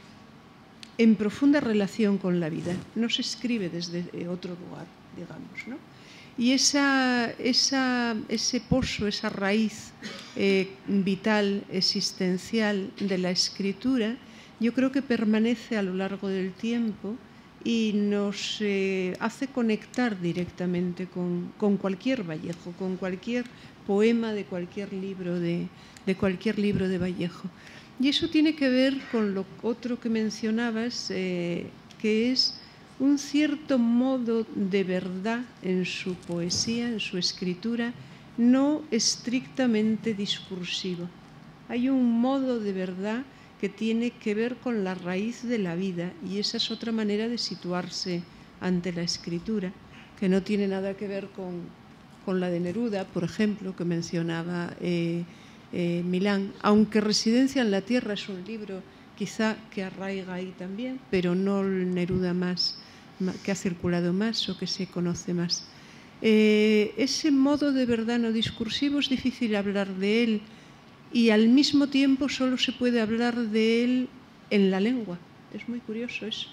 profunda relación con la vida, no se escribe desde otro lugar, digamos, ¿no? Y ese pozo, esa raíz vital, existencial de la escritura, yo creo que permanece a lo largo del tiempo y nos hace conectar directamente con cualquier Vallejo, con cualquier poema de cualquier libro de Vallejo. Y eso tiene que ver con lo otro que mencionabas, que es un cierto modo de verdad en su poesía, en su escritura, no estrictamente discursivo. Hay un modo de verdad que tiene que ver con la raíz de la vida, y esa es otra manera de situarse ante la escritura, que no tiene nada que ver con la de Neruda, por ejemplo, que mencionaba Milán, aunque Residencia en la Tierra es un libro quizá que arraiga ahí también, pero no el Neruda más que ha circulado más o que se conoce más. Ese modo de verdad no discursivo es difícil hablar de él, y al mismo tiempo solo se puede hablar de él en la lengua. Es muy curioso eso.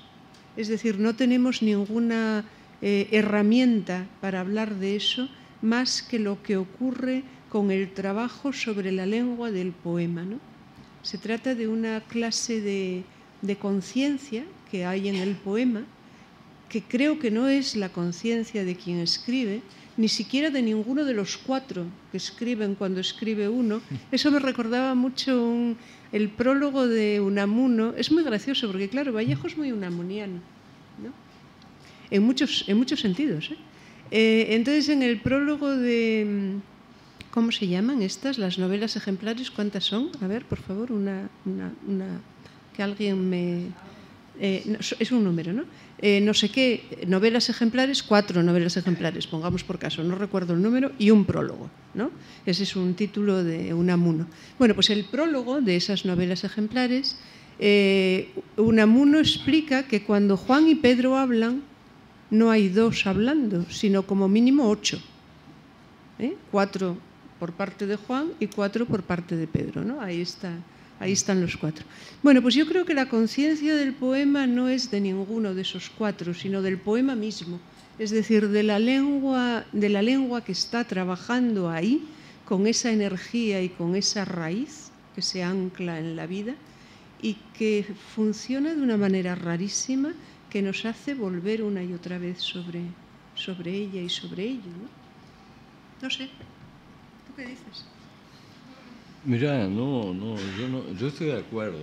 Es decir, no tenemos ninguna herramienta para hablar de eso más que lo que ocurre con el trabajo sobre la lengua del poema, ¿no? Se trata de una clase de conciencia que hay en el poema, que creo que no es la conciencia de quien escribe, ni siquiera de ninguno de los cuatro que escriben cuando escribe uno. Eso me recordaba mucho el prólogo de Unamuno. Es muy gracioso porque, claro, Vallejo es muy unamuniano, ¿no? En muchos sentidos, ¿eh? Entonces, en el prólogo de... ¿Cómo se llaman estas? Las novelas ejemplares, ¿cuántas son? A ver, por favor, que alguien me... es un número, ¿no? No sé qué, novelas ejemplares, 4 novelas ejemplares, pongamos por caso, no recuerdo el número, y un prólogo, ¿no? Ese es un título de Unamuno. Bueno, pues el prólogo de esas novelas ejemplares, Unamuno explica que cuando Juan y Pedro hablan, no hay 2 hablando, sino como mínimo 8. 4 por parte de Juan y 4 por parte de Pedro, ¿no? Ahí están los 4. Bueno, pues yo creo que la conciencia del poema no es de ninguno de esos 4, sino del poema mismo, es decir, de la lengua que está trabajando ahí, con esa energía y con esa raíz que se ancla en la vida y que funciona de una manera rarísima, que nos hace volver una y otra vez sobre ella y sobre ello, ¿no? No sé, ¿tú qué dices? Mirá, yo estoy de acuerdo.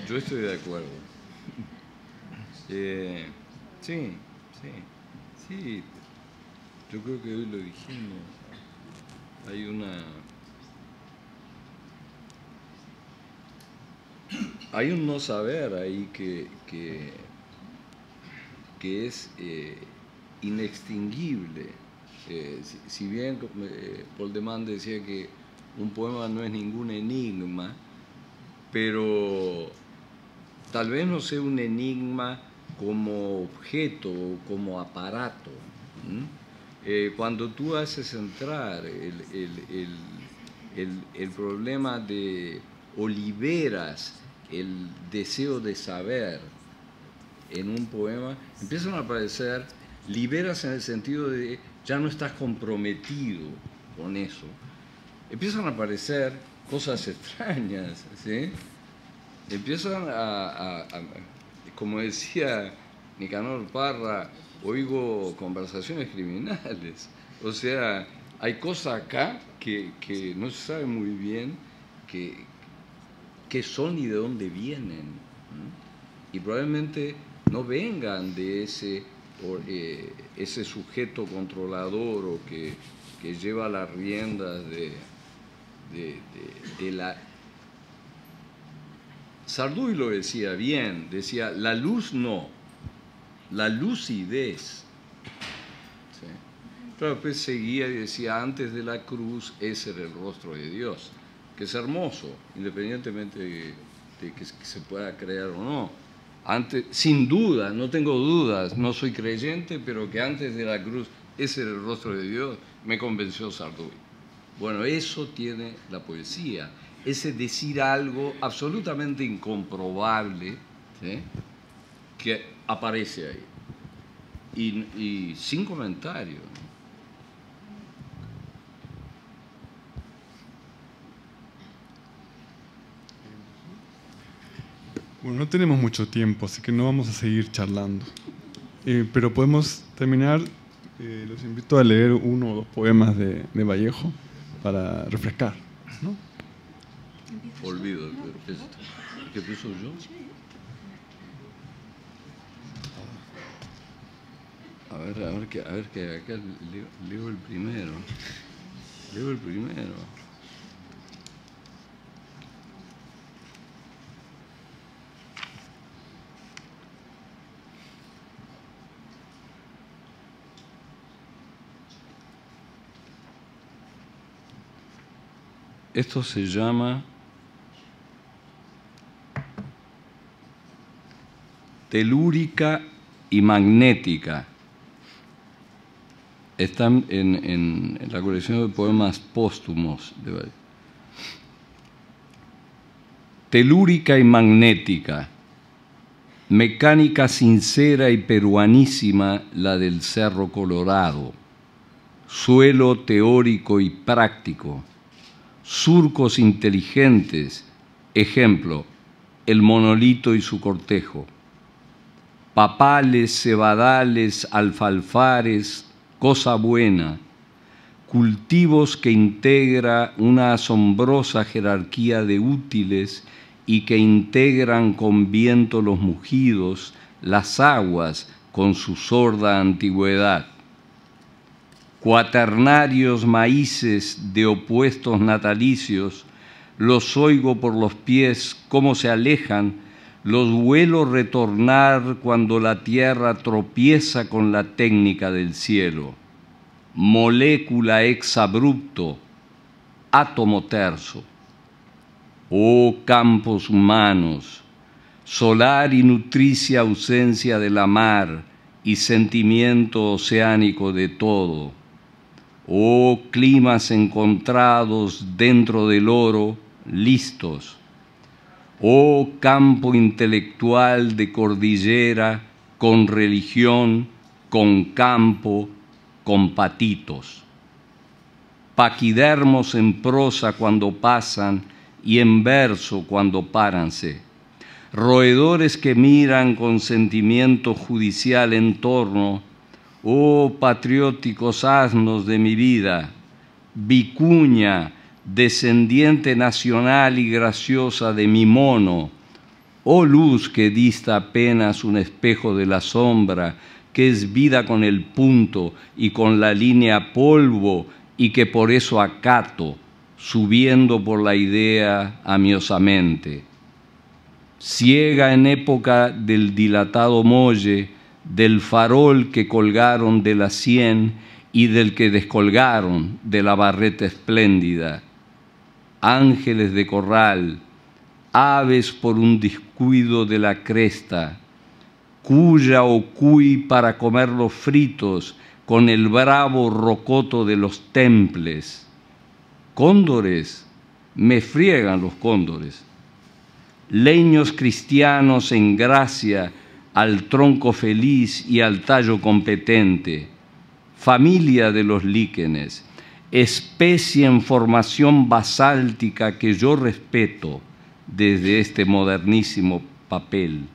Yo estoy de acuerdo. Sí. Yo creo que hoy lo dijimos. Hay un no saber ahí que es inextinguible. Si bien Paul de Man decía que un poema no es ningún enigma, pero tal vez no sea un enigma como objeto o como aparato. Cuando tú haces entrar el problema o liberas el deseo de saber en un poema, empiezan a aparecer, liberas en el sentido de ya no estás comprometido con eso. Empiezan a aparecer cosas extrañas, ¿sí? Empiezan como decía Nicanor Parra, oigo conversaciones criminales. O sea, hay cosas acá que no se sabe muy bien qué son y de dónde vienen. Y probablemente no vengan de ese ese sujeto controlador o que lleva las riendas de la... Sarduy lo decía bien, decía, la luz no, la lucidez. ¿Sí? Pero después seguía y decía, antes de la cruz, ese era el rostro de Dios, que es hermoso, independientemente de que se pueda creer o no. Antes, sin duda, no tengo dudas, no soy creyente, pero que antes de la cruz ese era el rostro de Dios, me convenció Sarduy. Bueno, eso tiene la poesía, ese decir algo absolutamente incomprobable, ¿sí?, que aparece ahí, y sin comentario. Bueno, no tenemos mucho tiempo, así que no vamos a seguir charlando. Pero podemos terminar. Los invito a leer 1 o 2 poemas de Vallejo para refrescar, ¿no? Olvido el perfecto. ¿Qué puso yo? A ver que acá leo el primero. Leo el primero. Esto se llama telúrica y magnética. Están en la colección de poemas póstumos de Vallejo. Telúrica y magnética, mecánica sincera y peruanísima la del Cerro Colorado, suelo teórico y práctico, surcos inteligentes, ejemplo, el monolito y su cortejo, papales, cebadales, alfalfares, cosa buena, cultivos que integra una asombrosa jerarquía de útiles y que integran con viento los mugidos, las aguas con su sorda antigüedad. Cuaternarios maíces de opuestos natalicios, los oigo por los pies cómo se alejan, los vuelo retornar cuando la tierra tropieza con la técnica del cielo. Molécula ex abrupto, átomo terso. Oh campos humanos, solar y nutricia ausencia de la mar y sentimiento oceánico de todo. Oh climas encontrados dentro del oro, listos. Oh campo intelectual de cordillera, con religión, con campo, con patitos. Paquidermos en prosa cuando pasan y en verso cuando páranse. Roedores que miran con sentimiento judicial en torno. Oh patrióticos asnos de mi vida, vicuña, descendiente nacional y graciosa de mi mono, oh luz que dista apenas un espejo de la sombra, que es vida con el punto y con la línea polvo y que por eso acato, subiendo por la idea amiosamente. Ciega en época del dilatado molle, del farol que colgaron de la sien y del que descolgaron de la barreta espléndida. Ángeles de corral, aves por un descuido de la cresta, cuya o cuy para comer los fritos con el bravo rocoto de los temples. Cóndores, me friegan los cóndores. Leños cristianos en gracia al tronco feliz y al tallo competente, familia de los líquenes, especie en formación basáltica que yo respeto desde este modernísimo papel.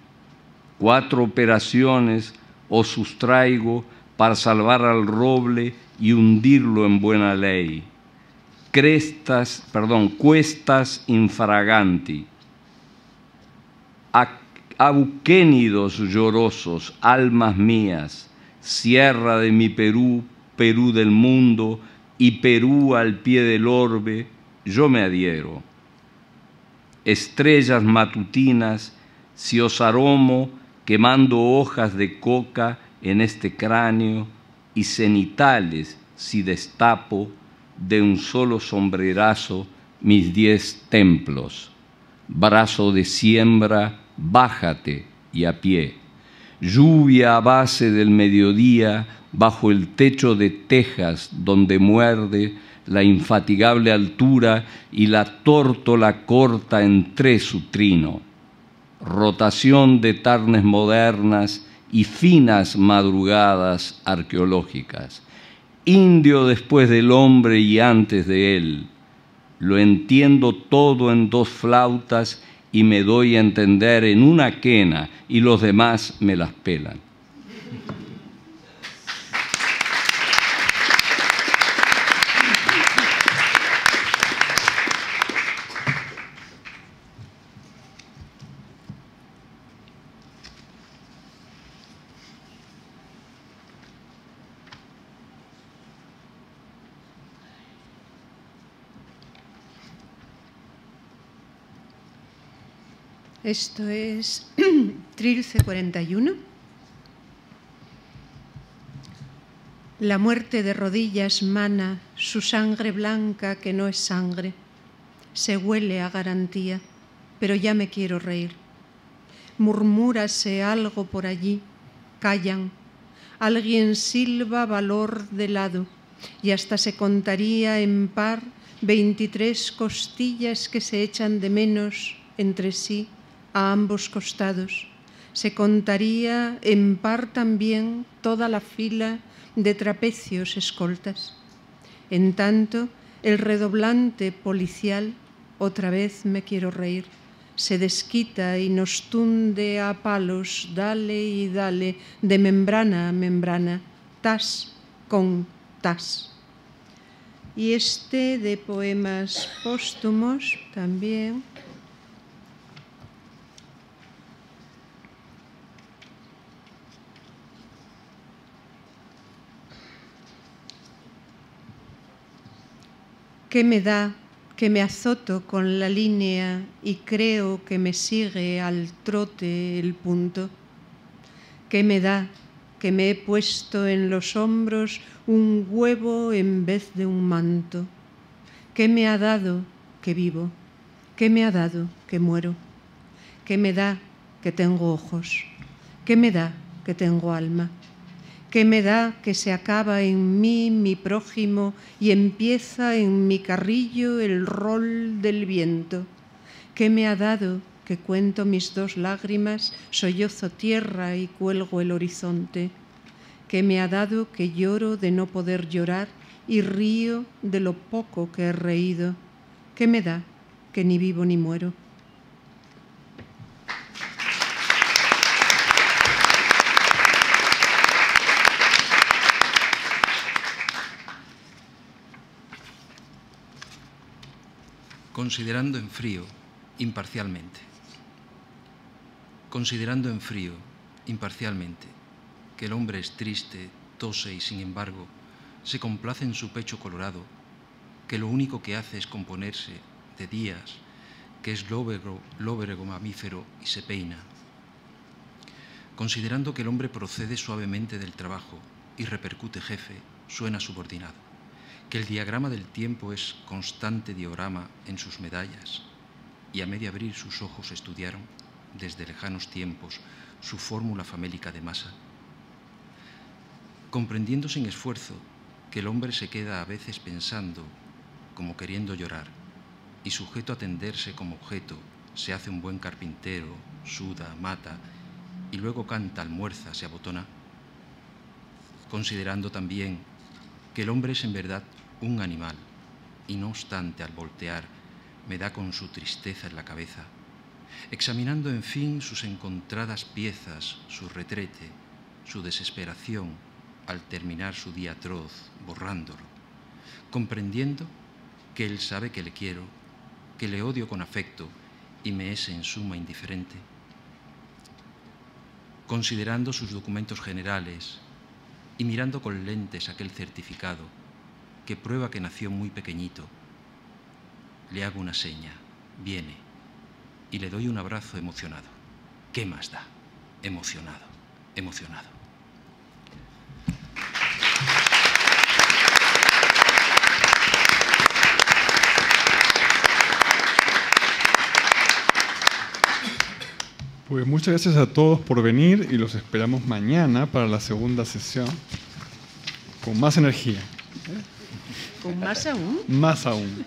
4 operaciones os sustraigo para salvar al roble y hundirlo en buena ley. Cuestas infraganti. Auquénidos llorosos, almas mías, sierra de mi Perú, Perú del mundo y Perú al pie del orbe, yo me adhiero. Estrellas matutinas, si os aromo, quemando hojas de coca en este cráneo, y cenitales, si destapo, de un solo sombrerazo, mis 10 templos. Brazo de siembra, bájate y a pie. Lluvia a base del mediodía, bajo el techo de tejas donde muerde la infatigable altura y la tórtola corta entre su trino. Rotación de tardes modernas y finas madrugadas arqueológicas. Indio después del hombre y antes de él. Lo entiendo todo en 2 flautas y me doy a entender en una quena y los demás me las pelan. Esto es Trilce 41. La muerte de rodillas mana su sangre blanca que no es sangre. Se huele a garantía, pero ya me quiero reír. Murmúrase algo por allí, callan. Alguien silba valor de lado y hasta se contaría en par 23 costillas que se echan de menos entre sí a ambos costados. Se contaría en par también toda la fila de trapecios escoltas. En tanto, el redoblante policial, otra vez me quiero reír, se desquita y nos tunde a palos, dale y dale, de membrana a membrana, tas con tas. Y este de poemas póstumos también. ¿Qué me da que me azoto con la línea y creo que me sigue al trote el punto? ¿Qué me da que me he puesto en los hombros un huevo en vez de un manto? ¿Qué me ha dado que vivo? ¿Qué me ha dado que muero? ¿Qué me da que tengo ojos? ¿Qué me da que tengo alma? ¿Qué me da que se acaba en mí mi prójimo y empieza en mi carrillo el rol del viento? ¿Qué me ha dado que cuento mis 2 lágrimas, sollozo tierra y cuelgo el horizonte? ¿Qué me ha dado que lloro de no poder llorar y río de lo poco que he reído? ¿Qué me da que ni vivo ni muero? Considerando en frío, imparcialmente. Considerando en frío, imparcialmente, que el hombre es triste, tose y, sin embargo, se complace en su pecho colorado, que lo único que hace es componerse de días, que es lóbrego mamífero y se peina. Considerando que el hombre procede suavemente del trabajo y repercute jefe, suena subordinado, que el diagrama del tiempo es constante diorama en sus medallas, y a medio abrir sus ojos estudiaron, desde lejanos tiempos, su fórmula famélica de masa. Comprendiendo sin esfuerzo que el hombre se queda a veces pensando, como queriendo llorar, y sujeto a tenderse como objeto, se hace un buen carpintero, suda, mata, y luego canta, almuerza, se abotona. Considerando también que el hombre es en verdad un animal, y no obstante al voltear me da con su tristeza en la cabeza, examinando en fin sus encontradas piezas, su retrete, su desesperación al terminar su día atroz, borrándolo, comprendiendo que él sabe que le quiero, que le odio con afecto y me es en suma indiferente. Considerando sus documentos generales, y mirando con lentes aquel certificado que prueba que nació muy pequeñito, le hago una seña, viene, y le doy un abrazo emocionado. ¿Qué más da? Emocionado, emocionado. Pues muchas gracias a todos por venir y los esperamos mañana para la segunda sesión con más energía. ¿Con más aún? Más aún.